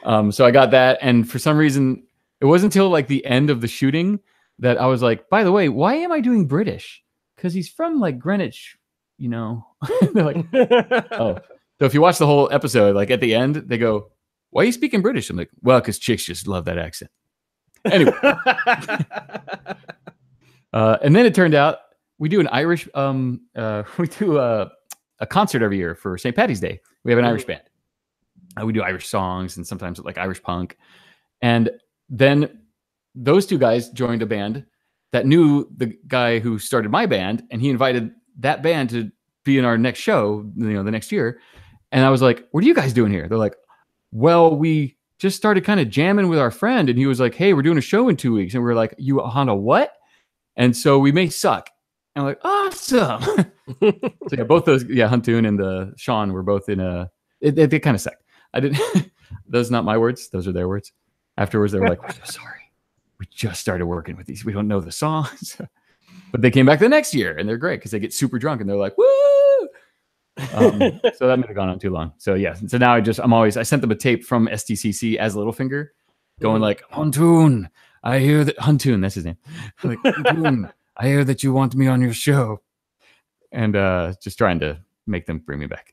So I got that. And for some reason, it wasn't until like the end of the shooting that I was like, by the way, why am I doing British? Because he's from like Greenwich, you know. They're like, oh. So if you watch the whole episode, like at the end, they go, why are you speaking British? I'm like, well, because chicks just love that accent. Anyway. And then it turned out we do an Irish, we do a concert every year for St. Paddy's Day. We have an Irish band. We do Irish songs and sometimes like Irish punk. And then those two guys joined a band that knew the guy who started my band, and he invited that band to be in our next show, you know, the next year. And I was like, what are you guys doing here? They're like, well, we just started kind of jamming with our friend. And he was like, hey, we're doing a show in 2 weeks. And we're like, you on a what? And so we may suck. And I'm like, awesome. So yeah, both those, Huntoon and the Sean were both in they kind of sucked. I didn't, those are not my words. Those are their words. Afterwards, they were like, we're so sorry. We just started working with these. We don't know the songs. But they came back the next year and they're great because they get super drunk and they're like, woo! So that might have gone on too long. So yeah. So now I sent them a tape from STCC as Littlefinger going like, Huntoon, I hear that Huntoon, that's his name. Like, Huntoon, I hear that you want me on your show. And just trying to make them bring me back.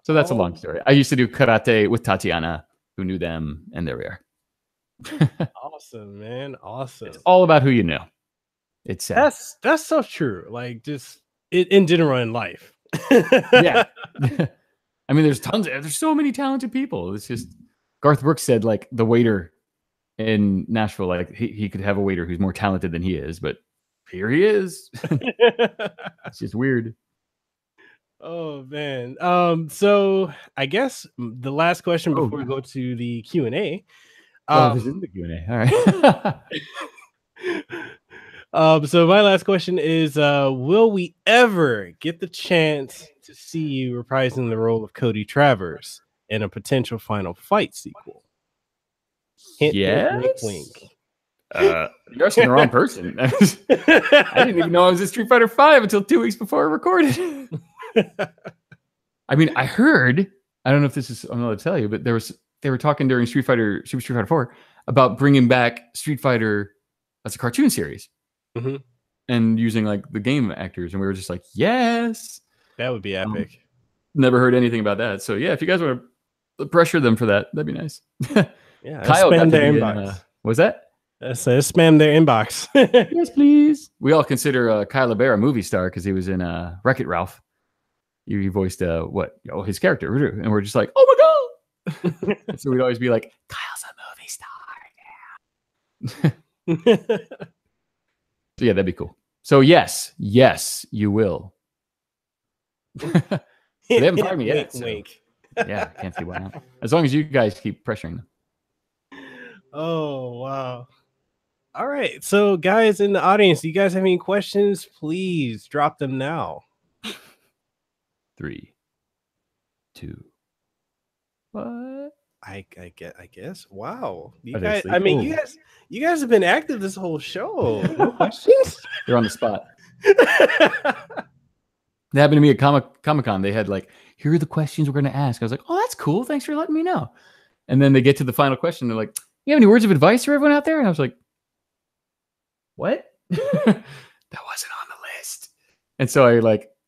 So that's a long story. I used to do karate with Tatiana, who knew them, and there we are. Awesome, man. Awesome. It's all about who you know. It's sad. That's so true. Like just in general in life. Yeah. I mean, there's so many talented people. It's just Garth Brooks said like the waiter in Nashville, like he could have a waiter who's more talented than he is, but here he is. It's just weird. Oh man. So I guess the last question before we go to the Q&A. This isn't the Q&A. All right. So my last question is, will we ever get the chance to see you reprising the role of Cody Travers in a potential Final Fight sequel? Hint, Yes. wink, wink. You're asking the wrong person. I didn't even know I was in Street Fighter 5 until 2 weeks before I recorded. I mean, I heard, I don't know if this is, I'm going to tell you, but they were talking during Super Street Fighter 4 about bringing back Street Fighter as a cartoon series and using like the game actors. And we were just like, yes. That would be epic. Never heard anything about that. So yeah, if you guys want to pressure them for that, that'd be nice. Yeah, Kyle got spam to their be inbox. in, was that? Spam their inbox. Yes, please. We all consider Kyle LeBear a movie star because he was in Wreck-It Ralph. He voiced his character, and we're just like, oh my god! So we'd always be like, Kyle's a movie star. Yeah. So yeah, that'd be cool. So yes, you will. They haven't fired me yet. So. Yeah, I can't see why not. As long as you guys keep pressuring them. Oh wow. All right. So guys in the audience, do you guys have any questions? Please drop them now. 3, 2. What? I guess. Wow. You Are they guys, asleep? I mean, you guys have been active this whole show. No questions? They're on the spot. That happened to me at Comic-Con. They had like, here are the questions we're going to ask. I was like, oh, that's cool. Thanks for letting me know. And then they get to the final question. They're like, you have any words of advice for everyone out there? And I was like, what? That wasn't on the list. And so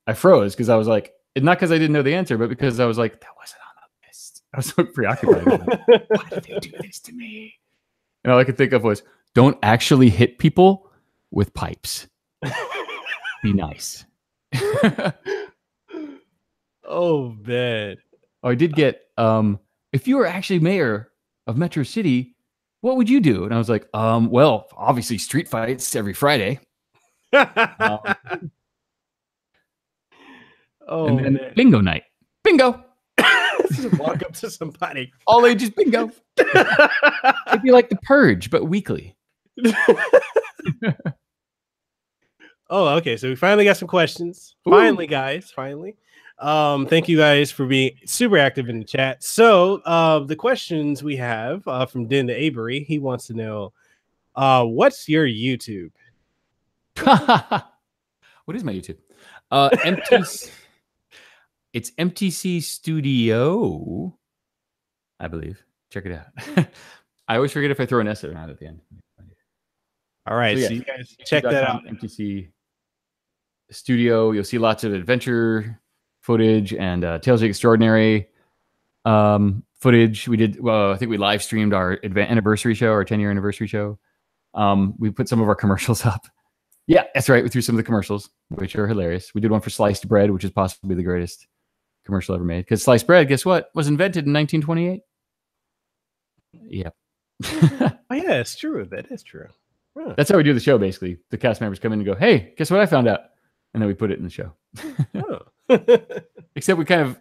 I froze because I was like, not because I didn't know the answer, but because I was like, that wasn't on the list. I was so preoccupied. Why did they do this to me? And all I could think of was, don't actually hit people with pipes. Be nice. Oh man. Oh, I did get if you were actually mayor of Metro City, what would you do? And I was like, well, obviously street fights every Friday. And then man. bingo night. Bingo. Just walk up to somebody. All ages bingo. It'd be like the Purge, but weekly. Oh, okay. So we finally got some questions. Finally, guys. Finally. Thank you guys for being super active in the chat. So the questions we have from Den the Avery, he wants to know, what's your YouTube? What is my YouTube? It's MTC Studio, I believe. Check it out. I always forget if I throw an S or not at the end. All right, so you guys check that out. MTC Studio. You'll see lots of adventure footage and Tales of the Extraordinary footage. We did. Well, I think we live streamed our anniversary show, our 10-year anniversary show. We put some of our commercials up. Yeah, that's right. We threw some of the commercials, which are hilarious. We did one for sliced bread, which is possibly the greatest commercial ever made. Because sliced bread, guess what? Was invented in 1928. Yeah. Oh yeah, it's true. That is true. Huh. That's how we do the show, basically. The cast members come in and go, hey, guess what I found out? And then we put it in the show. Except we kind of,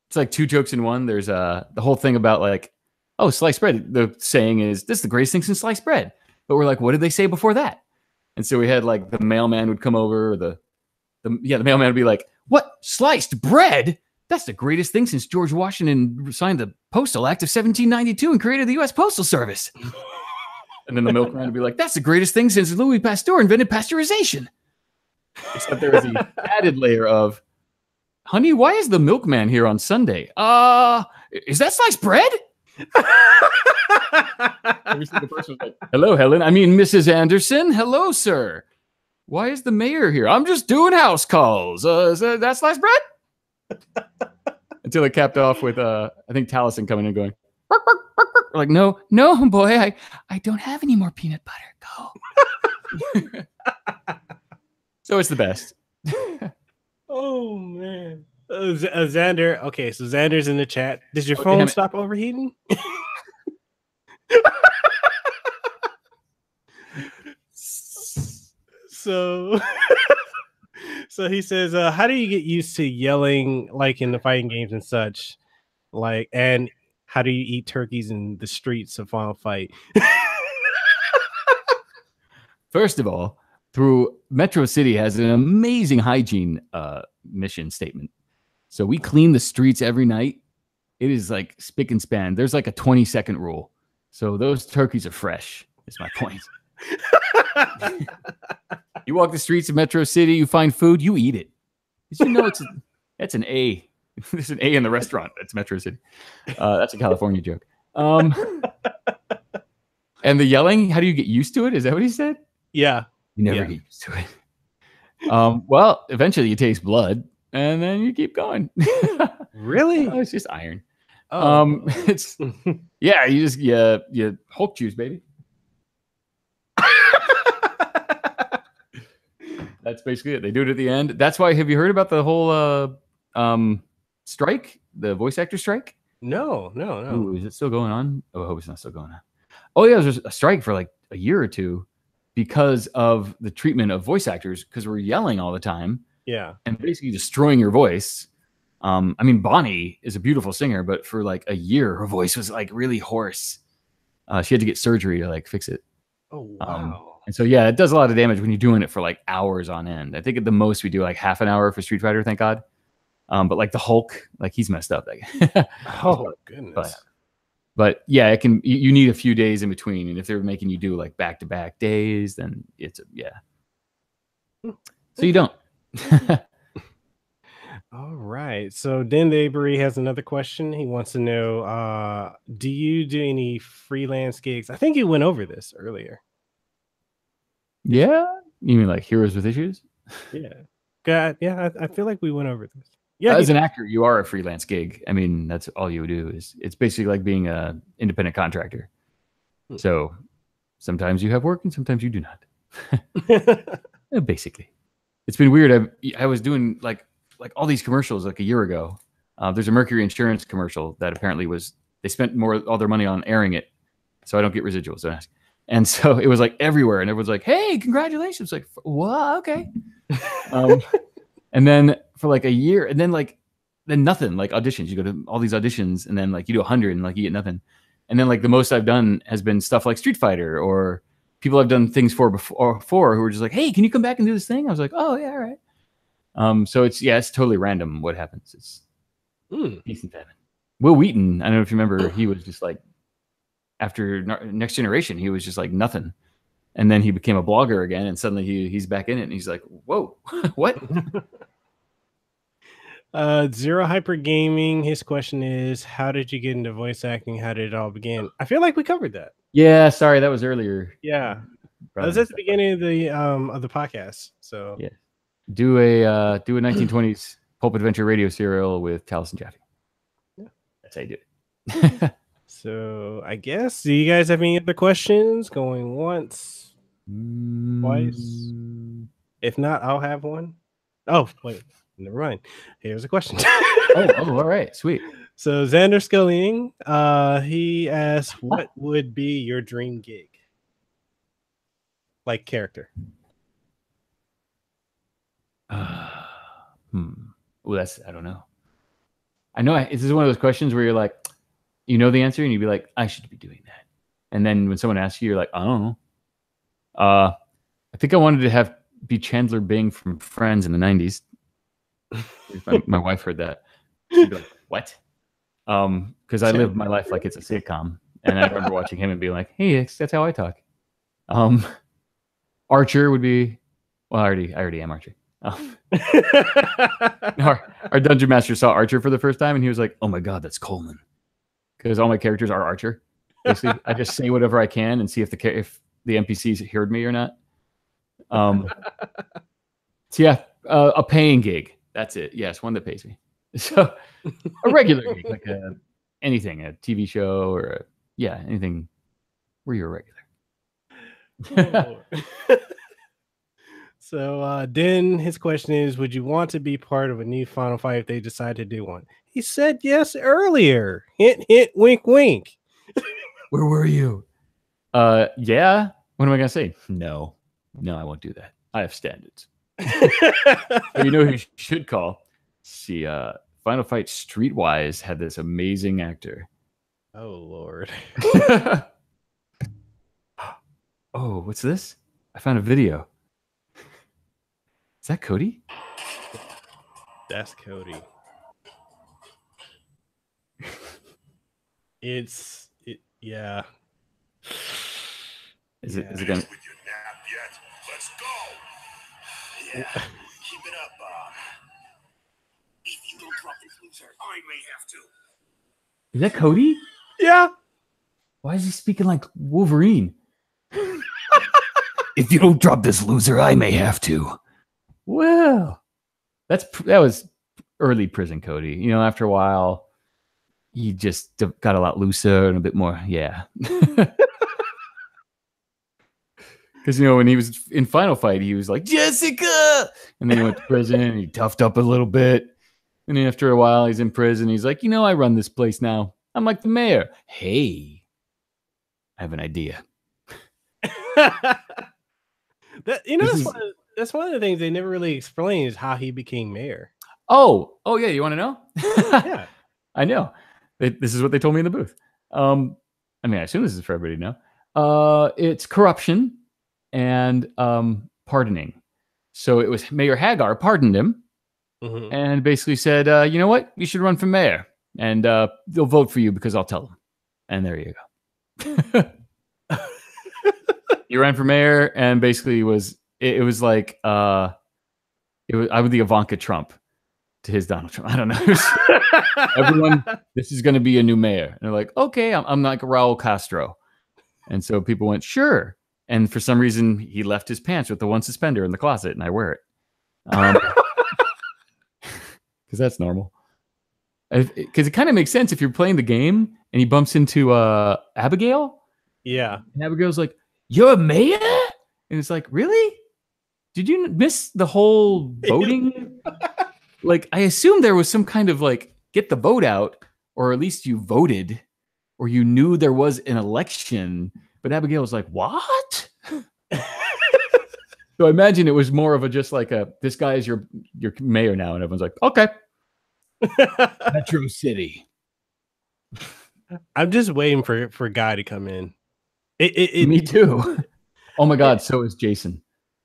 it's like two jokes in one. There's the whole thing about like, oh, sliced bread. The saying is, this is the greatest thing since sliced bread. But we're like, what did they say before that? And so we had like the mailman would come over, or the mailman would be like, what? Sliced bread? That's the greatest thing since George Washington signed the Postal Act of 1792 and created the U.S. Postal Service. And then the milkman would be like, that's the greatest thing since Louis Pasteur invented pasteurization. Except there was the added layer of, honey, why is the milkman here on Sunday? Is that sliced bread? Every single person was like, hello, Helen. I mean, Mrs. Anderson. Hello, sir. Why is the mayor here? I'm just doing house calls. That sliced bread? Until it capped off with, I think, Taliesin coming in going, bark, bark, bark, bark. We're like, no, boy, I don't have any more peanut butter. Go. So it's the best. Oh, man. Xander. Okay, so Xander's in the chat. Does your phone stop overheating? So he says, how do you get used to yelling like in the fighting games and such? Like, and how do you eat turkeys in the streets of Final Fight? First of all, through Metro City has an amazing hygiene mission statement. So we clean the streets every night. It is like spick and span. There's like a 20-second rule. So those turkeys are fresh, is my point. You walk the streets of Metro City, you find food, you eat it. Did you know that's an A? There's an A in the restaurant. That's Metro City. That's a California joke. And the yelling, how do you get used to it? Is that what he said? Yeah. You never get used to it. Well, eventually you taste blood, and then you keep going. Really? Oh, it's just iron. Oh. It's yeah. You Hulk juice, baby. That's basically it. They do it at the end. That's why. Have you heard about the whole strike? The voice actor strike? No. Ooh, is it still going on? Oh, I hope it's not still going on. Oh yeah, there's a strike for like a year or two because of the treatment of voice actors, because we're yelling all the time. Yeah. And basically destroying your voice. I mean, Bonnie is a beautiful singer, but for like a year, her voice was like really hoarse. She had to get surgery to like fix it. Oh, wow. And so, yeah, it does a lot of damage when you're doing it for like hours on end. I think at the most we do like half an hour for Street Fighter, thank God. But like the Hulk, like he's messed up. Oh, goodness. But yeah, it can. You need a few days in between, and if they're making you do like back-to-back days, then it's So you don't. All right. So Dan Avery has another question. He wants to know, do you do any freelance gigs? I think you went over this earlier. Yeah? You mean like Heroes with Issues? Yeah. God, yeah, I feel like we went over this. Yeah. As an actor, you are a freelance gig. I mean, that's all you do. It's basically like being an independent contractor. So sometimes you have work and sometimes you do not. Basically. It's been weird. I was doing like all these commercials like a year ago. There's a Mercury Insurance commercial that apparently they spent all their money on airing it, so I don't get residuals. Don't ask. And so it was like everywhere, and everyone's like, "Hey, congratulations!" Like, "What? Okay." And then for like a year, and then nothing. Like auditions, you go to all these auditions, and then like you do 100, and like you get nothing. And then like the most I've done has been stuff like Street Fighter, or people I've done things for before who were just like, "Hey, can you come back and do this thing?" I was like, "Oh yeah, all right." So it's totally random what happens. It's decent heaven. Will Wheaton, I don't know if you remember, he was just like, after Next Generation, he was just like nothing. And then he became a blogger again, and suddenly he's back in it, and he's like, whoa, what? Zero Hyper Gaming, his question is, how did you get into voice acting? How did it all begin? I feel like we covered that. Yeah, sorry, that was earlier. Yeah. That was at the beginning of the podcast. So yeah. Do a 1920s pulp adventure radio serial with Taliesin Jaffe. Yeah. That's how you do it. So I guess, do you guys have any other questions? Going once, twice? If not, I'll have one. Oh, wait, never mind. Here's a question. All right, sweet. So Xander Skullion, he asked, what would be your dream gig? Like character. Well, I don't know. I know this is one of those questions where you're like, you know the answer, and you'd be like, I should be doing that. And then when someone asks you, you're like, I don't know. I think I wanted to be Chandler Bing from Friends in the 90s. My wife heard that. She'd be like, what? Because I live my life like it's a sitcom. And I remember watching him and being like, hey, that's how I talk. Archer would be, well, I already am Archer. Our dungeon master saw Archer for the first time, and he was like, oh my God, that's Coleman. Because all my characters are Archer. Basically, I just say whatever I can and see if the NPCs heard me or not. So yeah, a paying gig. That's it. Yes, one that pays me. So a regular gig, like anything, a TV show or anything where you're a regular. So then his question is, would you want to be part of a new Final Fight if they decide to do one? He said yes earlier. Hint, hint, wink, wink. Where were you? Yeah. What am I gonna say? No, I won't do that. I have standards. You know who you should call? See, Final Fight Streetwise had this amazing actor. Oh Lord. Oh, what's this? I found a video. Is that Cody? That's Cody. Yeah. Is it gonna? Let's go. Yeah, keep it up, Bob. If you don't drop this loser, I may have to. Is that Cody? Yeah. Why is he speaking like Wolverine? If you don't drop this loser, I may have to. Well, that was early prison Cody. You know, after a while, he just got a lot looser and a bit more, yeah. Because, you know, when he was in Final Fight, he was like, Jessica! And then he went to prison and he toughed up a little bit. And then after a while, he's in prison. He's like, you know, I run this place now. I'm like the mayor. Hey, I have an idea. That's one of the things they never really explained is how he became mayor. Oh yeah, you want to know? Yeah, I know. This is what they told me in the booth. I mean, I assume this is for everybody to know. It's corruption and pardoning. So it was Mayor Hagar pardoned him and basically said, you know what? You should run for mayor and they'll vote for you because I'll tell them. And there you go. He ran for mayor and basically it was like I was the Ivanka Trump to his Donald Trump. I don't know. Everyone, this is going to be a new mayor. And they're like, okay, I'm like Raul Castro. And so people went, sure. And for some reason, he left his pants with the one suspender in the closet, and I wear it. Because that's normal. Because it kind of makes sense if you're playing the game and he bumps into Abigail. Yeah. And Abigail's like, you're a mayor? And it's like, really? Did you miss the whole voting? Like, I assume there was some kind of like, get the vote out, or at least you voted, or you knew there was an election. But Abigail was like, what? So I imagine it was more of a just like this guy is your mayor now. And everyone's like, okay. Metro City. I'm just waiting for a guy to come in. Me too. Oh my God. So is Jason.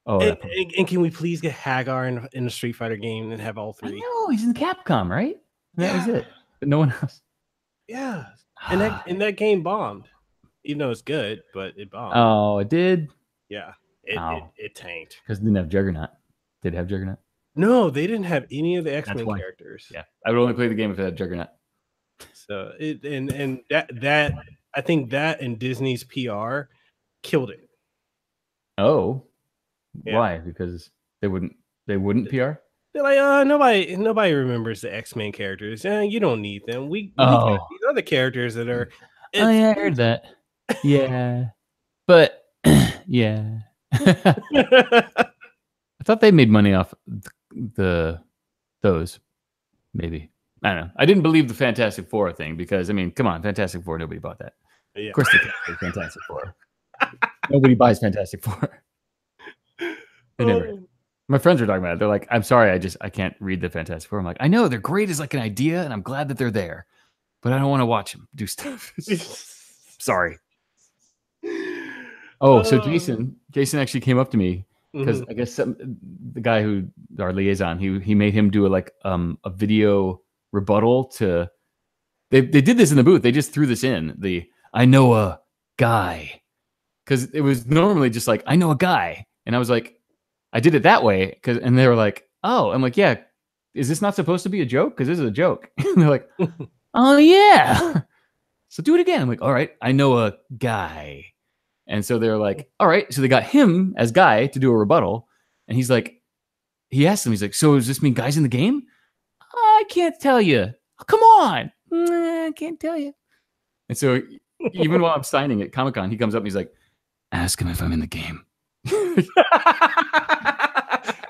Oh, and can we please get Hagar in a Street Fighter game and have all three? No, he's in Capcom, right? That was it. But no one else. Yeah. And that game bombed. Even though it's good, but it bombed. Oh, it did? Yeah. It tanked. Because it didn't have Juggernaut. Did it have Juggernaut? No, they didn't have any of the X-Men characters. Yeah. I would only play the game if it had Juggernaut. So that I think that and Disney's PR killed it. Oh. Yeah. Why? Because they wouldn't PR? They're like, nobody remembers the X-Men characters. You don't need them. We got these other characters that are. Oh yeah, I heard that. Yeah, but yeah, I thought they made money off those. Maybe I don't know. I didn't believe the Fantastic Four thing because I mean, come on, Fantastic Four. Nobody bought that. Yeah. Of course, they can't play Fantastic Four. Nobody buys Fantastic Four. They never. My friends were talking about it. They're like, I'm sorry, I can't read the Fantastic Four. I'm like, I know they're great as like an idea, and I'm glad that they're there, but I don't want to watch them do stuff. Sorry. Oh, so Jason actually came up to me because I guess the guy who our liaison, he made him do a video rebuttal to. They did this in the booth. They just threw this in I know a guy because it was normally just like I know a guy, and I was like. I did it that way and they were like, "Oh," I'm like, "Yeah, is this not supposed to be a joke? Because this is a joke." And they're like, "Oh yeah." So do it again. I'm like, "All right, I know a guy," And so they're like, all right. So they got him as Guy to do a rebuttal. And he's like, he asked him, he's like, so does this mean Guy's in the game? I can't tell you. Oh, come on. I can't tell you. And so even while I'm signing at Comic-Con, he comes up and he's like, ask him if I'm in the game. I'm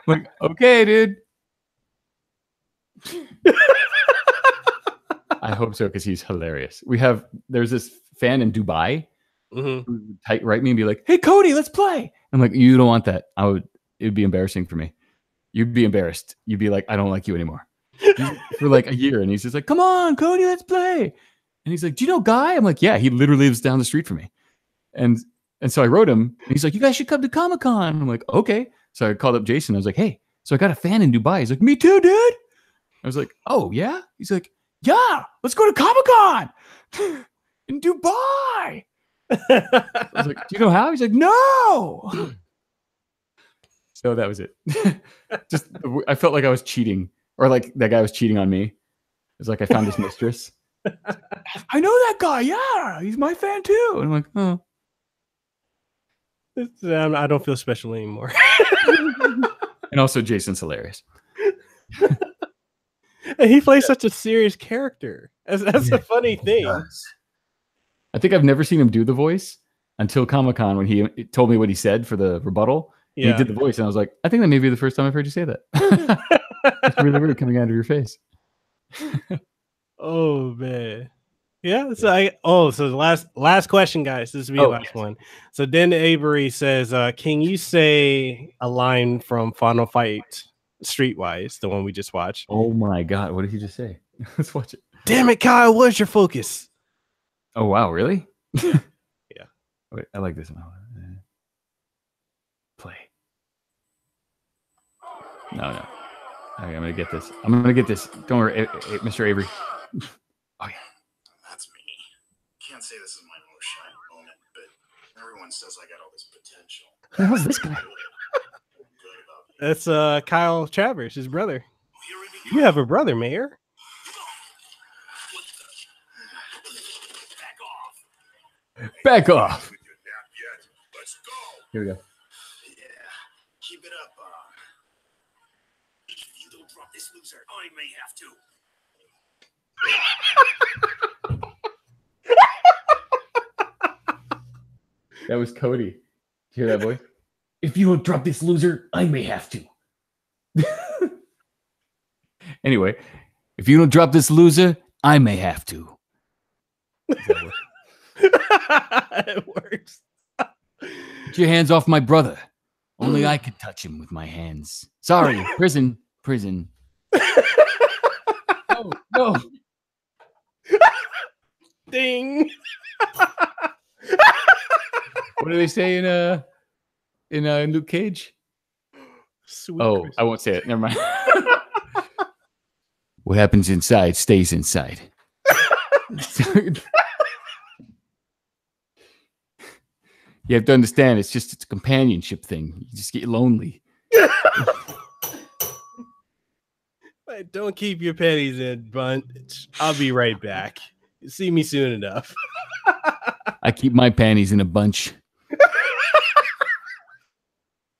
like, okay, dude. I hope so, because he's hilarious. There's this fan in Dubai who would write me and be like, hey, Cody, let's play. I'm like, you don't want that. It'd be embarrassing for me. You'd be embarrassed. You'd be like, I don't like you anymore. For like a year. And he's just like, come on, Cody, let's play. And he's like, do you know Guy? I'm like, yeah, he literally lives down the street from me. And so I wrote him, and he's like, you guys should come to Comic-Con. I'm like, okay. So I called up Jason. I was like, hey, so I got a fan in Dubai. He's like, me too, dude. I was like, oh, yeah? He's like, yeah, let's go to Comic-Con in Dubai. I was like, do you know how? He's like, no. So that was it. I felt like I was cheating, or like that guy was cheating on me. It was like I found his mistress. I know that guy. Yeah, he's my fan too. And I'm like, oh. I don't feel special anymore. And also, Jason's hilarious. And he plays such a serious character. That's a funny thing. I think I've never seen him do the voice until Comic-Con when he told me what he said for the rebuttal. Yeah. He did the voice, and I was like, I think that may be the first time I've heard you say that. It's really weird coming out of your face. Oh man. Yeah. So so the last question, guys. This will be the last one. So Den Avery says, can you say a line from Final Fight Streetwise, the one we just watched? Oh my god, what did he just say? Let's watch it. Damn it, Kyle, where's your focus? Oh wow, really? Yeah. Wait, I like this one. Play. No. Okay, I'm gonna get this. Don't worry, Mr. Avery. Oh yeah. That's me. Can't say this is my most shining moment, but everyone says I got all this potential. Who's this guy? That's Kyle Travers, his brother. You have a brother, Mayor. Back off. Let's go. Here we go. Yeah. Keep it up. If you don't drop this loser, I may have to. That was Cody. Did you hear that voice? If you don't drop this loser, I may have to. Anyway, if you don't drop this loser, I may have to. It works. Get your hands off my brother. Only I could touch him with my hands. Sorry, prison. No. Ding. What do they say in Luke Cage? Sweet Christmas. I won't say it. Never mind. What happens inside stays inside. You have to understand, it's a companionship thing. You just get lonely. Don't keep your pennies in, Bunch. I'll be right back. You'll see me soon enough. I keep my panties in a bunch.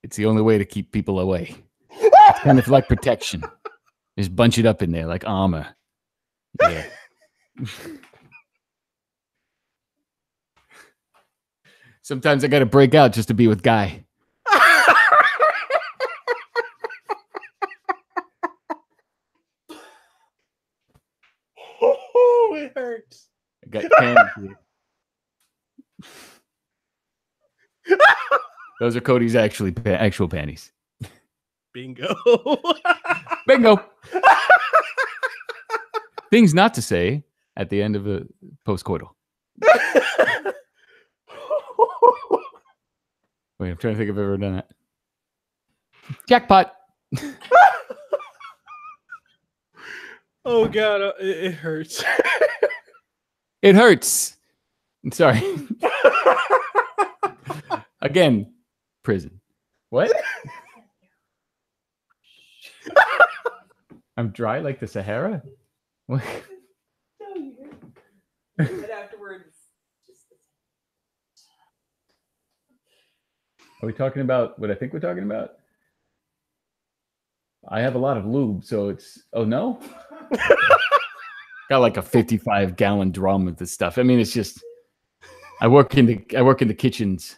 It's the only way to keep people away. It's kind of like protection. Just bunch it up in there like armor. Yeah. Sometimes I got to break out just to be with Guy. Oh, it hurts. I got panties. Those are Cody's actual panties. Bingo. Bingo. Things not to say at the end of a postcoital. Wait, I'm trying to think if I've ever done that. Jackpot. Oh God, it hurts. It hurts. I'm sorry. Again, prison. What? I'm dry like the Sahara? What? And afterwards, just Are we talking about what I think we're talking about? I have a lot of lube, so it's. Oh no. Got like a 55-gallon drum with this stuff. I mean, it's just. I work in the kitchens,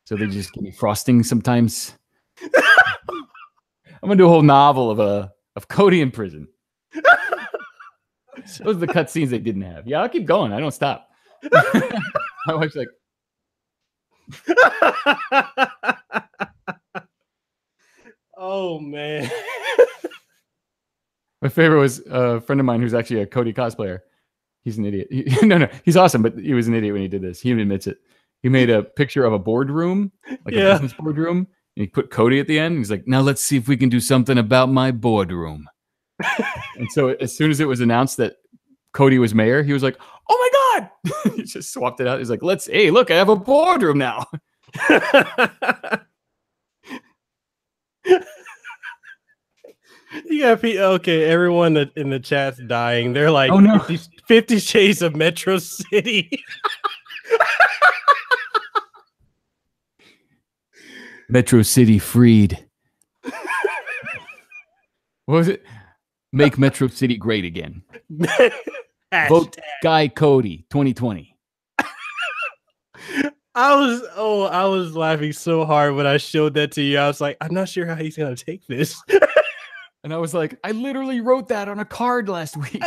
so they just give me frosting sometimes. I'm gonna do a whole novel of Cody in prison. Those are the cut scenes they didn't have. Yeah, I'll keep going. I don't stop. My wife's like, oh man. my favorite was a friend of mine who's actually a Cody cosplayer. He's an idiot. No, he's awesome, but he was an idiot when he did this. He even admits it. He made a picture of a boardroom, like a business boardroom, and he put Cody at the end. He's like, now let's see if we can do something about my boardroom. And so as soon as it was announced that Cody was mayor, he was like, oh my God. He just swapped it out. He's like, hey, look, I have a boardroom now. You got okay, everyone in the chat's dying. They're like, oh no, 50 Shades of Metro City. Metro City freed. What was it? Make Metro City great again. Vote Guy Cody 2020. I was laughing so hard when I showed that to you. I was like, I'm not sure how he's gonna take this. And I was like, I literally wrote that on a card last week.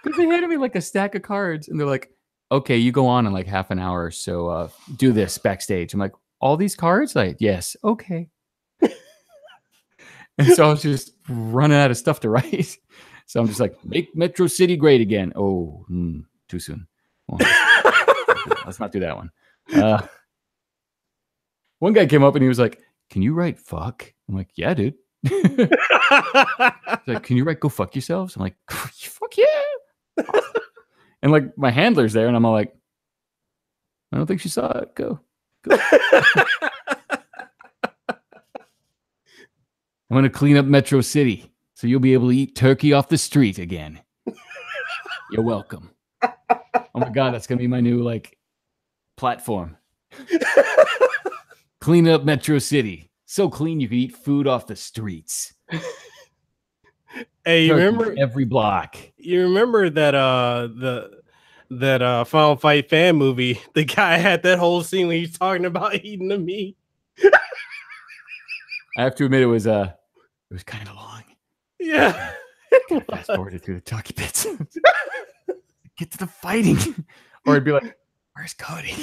Because they handed me like a stack of cards, and they're like, okay, you go on in like half an hour, so do this backstage. I'm like, all these cards? Like, yes, okay. And so I was just running out of stuff to write. So I'm just like, make Metro City great again. Oh, too soon. Well, let's not do that one. One guy came up and he was like, can you write fuck? I'm like, yeah, dude. He's like, can you write go fuck yourselves? I'm like, fuck yeah. And like my handler's there and I'm all like, I don't think she saw it. Go. I'm going to clean up Metro City so you'll be able to eat turkey off the street again. You're welcome. Oh my God, that's going to be my new like platform. Clean up Metro City. So clean you can eat food off the streets. Hey, you remember every block? You remember that that Final Fight fan movie? The guy had that whole scene when he's talking about eating the meat. I have to admit it was kind of long. Yeah. Fast forwarded through the talkie bits. Get to the fighting. Or I'd be like, where's Cody?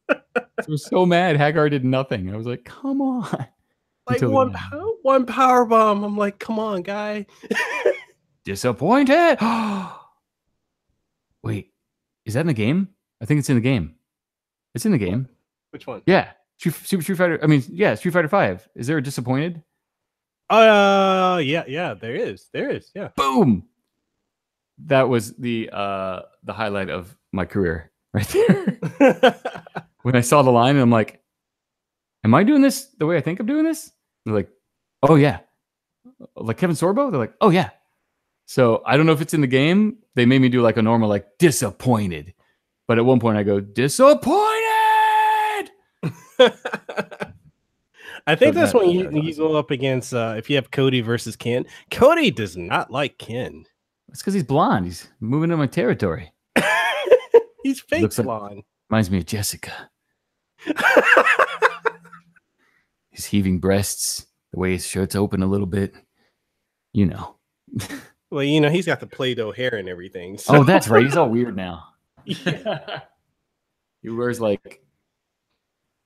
I was so mad. Hagar did nothing. I was like, come on. Like one power bomb. I'm like, come on, guy. Disappointed. Wait, is that in the game? I think it's in the game. It's in the game. Which one? Yeah. Street Fighter. I mean, yeah, Street Fighter 5. Is there a disappointed? Yeah, there is. Yeah. Boom. That was the highlight of my career right there. When I saw the line, and I'm like, am I doing this the way I think I'm doing this? They're like, oh yeah. Like Kevin Sorbo? They're like, oh yeah. So I don't know if it's in the game. They made me do like a normal, like disappointed. But at one point I go, disappointed. I think that's when you go up against if you have Cody versus Ken. Cody does not like Ken. It's because he's blonde. He's moving into my territory. He's fake blonde. Reminds me of Jessica. His heaving breasts, the way his shirt's open a little bit. You know. Well, you know, he's got the Play-Doh hair and everything. So. Oh, that's right. He's all weird now. Yeah. He wears like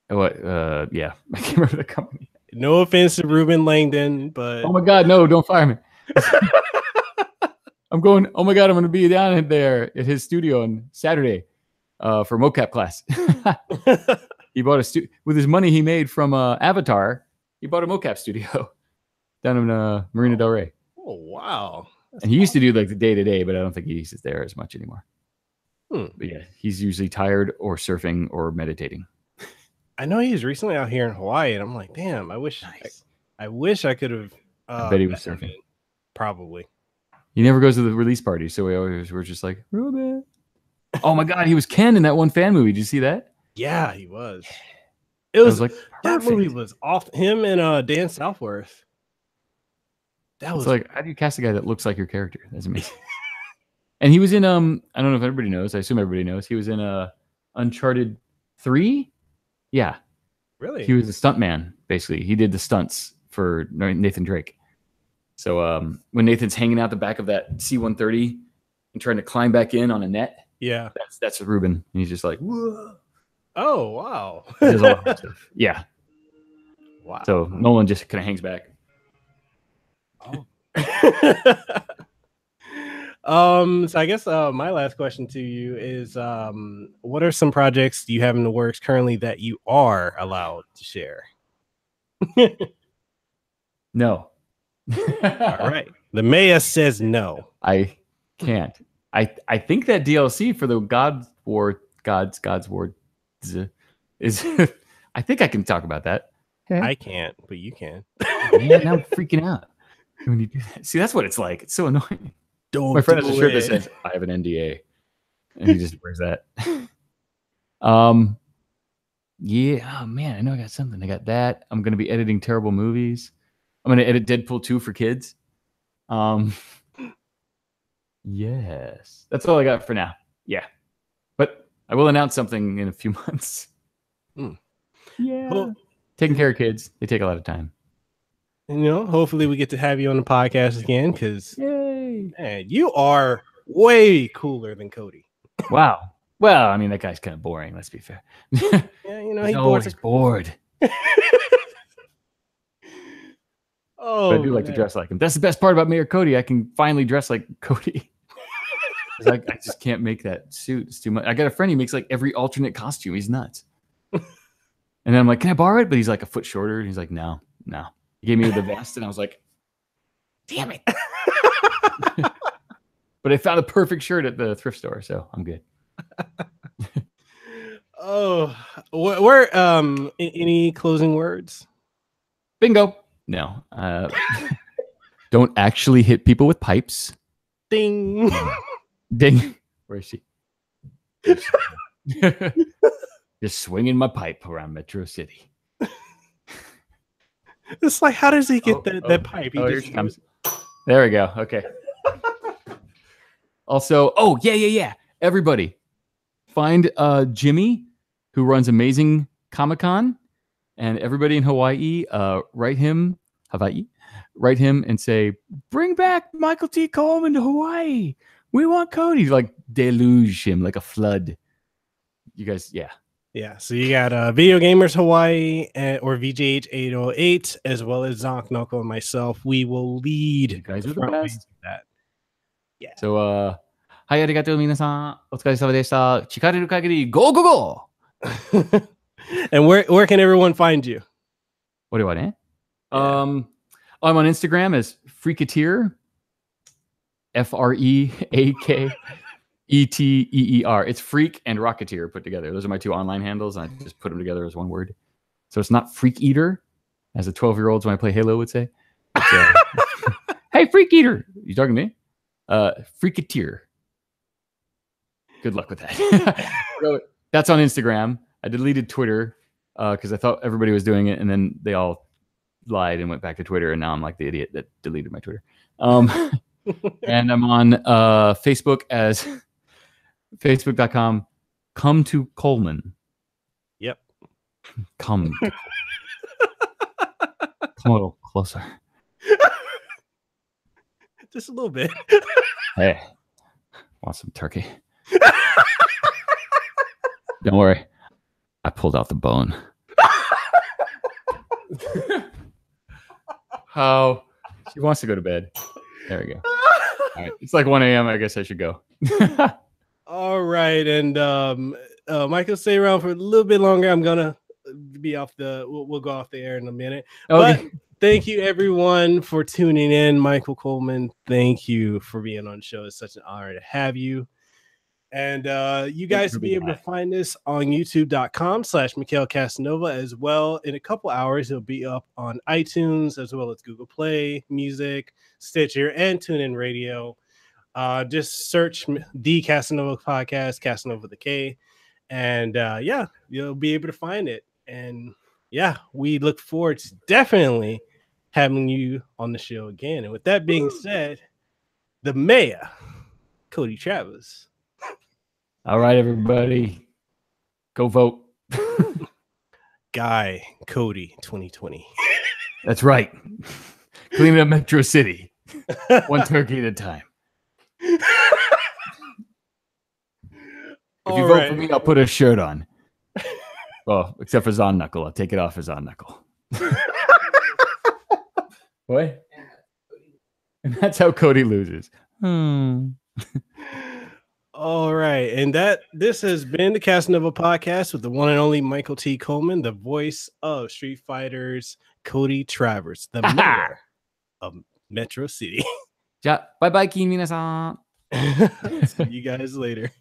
yeah. I can't remember the company. No offense to Ruben Langdon, but oh my God, no, don't fire me. I'm going, oh my God, I'm gonna be down there at his studio on Saturday for mocap class. He bought with his money he made from Avatar, he bought a mocap studio down in Marina Del Rey. Oh wow. And he used to do like the day-to-day, but I don't think he's there as much anymore. But yeah, he's usually tired or surfing or meditating. I know he's recently out here in Hawaii, and I'm like, damn, I wish I could have. I bet he was surfing. Probably. He never goes to the release party, so we always were just like, Ruben. Oh my God, he was Ken in that one fan movie. Did you see that? Yeah, he was. It was like that movie perfect. was off. Him and Dan Southworth. That It's was like, how do you cast a guy that looks like your character? That's amazing. And he was in I don't know if everybody knows. I assume everybody knows. He was in Uncharted 3. Yeah, really. he was a stuntman. Basically, he did the stunts for Nathan Drake. So when Nathan's hanging out the back of that C-130 and trying to climb back in on a net, Yeah, that's Ruben. And he's just like, whoa. Oh wow. He does all that stuff. Yeah. Wow. So Nolan just kind of hangs back. Oh. So I guess my last question to you is what are some projects you have in the works currently that you are allowed to share? No. All right. The mayor says no. I can't. I think that DLC for the God's War is I think I can talk about that. Okay. I can't, but you can. Yeah, now I'm freaking out when you do that. See, that's what it's like. It's so annoying. Don't My friend has a do shirt that it. says I have an NDA, and he just wears that. Yeah. Oh man, I know I got something. I got that. I'm gonna be editing terrible movies. I'm gonna edit Deadpool 2 for kids. Yes, that's all I got for now. Yeah, but I will announce something in a few months. Yeah, Well, taking care of kids, they take a lot of time. you know, hopefully we get to have you on the podcast again because Yay! man, you are way cooler than Cody. Wow. Well, I mean, that guy's kind of boring. Let's be fair. Yeah, you know, He's he always bored. Oh, But I do like to dress like him. That's the best part about Mayor Cody. I can finally dress like Cody. I just can't make that suit. It's too much. I got a friend. He makes like every alternate costume. He's nuts. And then I'm like, can I borrow it? But he's like a foot shorter. And he's like, no. He gave me the vest, and I was like, damn it. But I found a perfect shirt at the thrift store, so I'm good. Oh, where any closing words? Bingo. No. Don't actually hit people with pipes. Ding. Ding. Where is she? Just swinging my pipe around Metro City. It's like, how does he get that pipe? He Here she comes. There we go. Okay. Also, yeah. Everybody, find Jimmy, who runs Amazing Comic-Con, and everybody in Hawaii, write him and say, bring back Michael T. Coleman to Hawaii. We want Cody. Like, deluge him like a flood. You guys, yeah. Yeah, so you got Video Gamers Hawaii or VGH 808, as well as Zonk Knuckle and myself. We will lead. You guys are the front best. page of that. Yeah. So, はい、ありがとう、皆さん。お疲れ様でした。力る限り、go, go, go! And where can everyone find you? What do I need? I'm on Instagram as Freaketeer. FREAKETEER. It's Freak and Rocketeer put together. Those are my two online handles, and I just put them together as one word. So it's not Freak Eater, as the 12-year-olds when I play Halo would say. Hey, Freak Eater! You talking to me? Freaketeer. Good luck with that. That's on Instagram. I deleted Twitter because I thought everybody was doing it, and then they all lied and went back to Twitter, and now I'm like the idiot that deleted my Twitter. And I'm on Facebook as facebook.com come to Coleman. Yep. Come a little closer. Just a little bit. Hey, want some turkey? Don't worry. I pulled out the bone. How? She wants to go to bed. There we go. All right. It's like 1 a.m. I guess I should go. All right. And Michael, stay around for a little bit longer. I'm going to be off we'll go off the air in a minute. Okay. But thank you, everyone, for tuning in. Michael Coleman, thank you for being on the show. It's such an honor to have you. And you guys will be able to find this on youtube.com/Mekel Kasanova as well. In a couple hours, it'll be up on iTunes as well as Google Play Music, Stitcher, and TuneIn Radio. Just search the Kasanova Podcast, Kasanova with a K. And yeah, you'll be able to find it. And yeah, we look forward to definitely having you on the show again. And with that being said, the mayor, Cody Travers. All right, everybody, go vote. Guy Cody 2020. That's right. Clean up Metro City, one turkey at a time. If you vote for me, I'll put a shirt on. Well, except for Zon Knuckle. I'll take it off for Zon Knuckle. What? And that's how Cody loses. All right. And this has been the Casanova Podcast with the one and only Michael T. Coleman, the voice of Street Fighter's Cody Travers, the mayor of Metro City. Bye bye, minasan. See you guys later.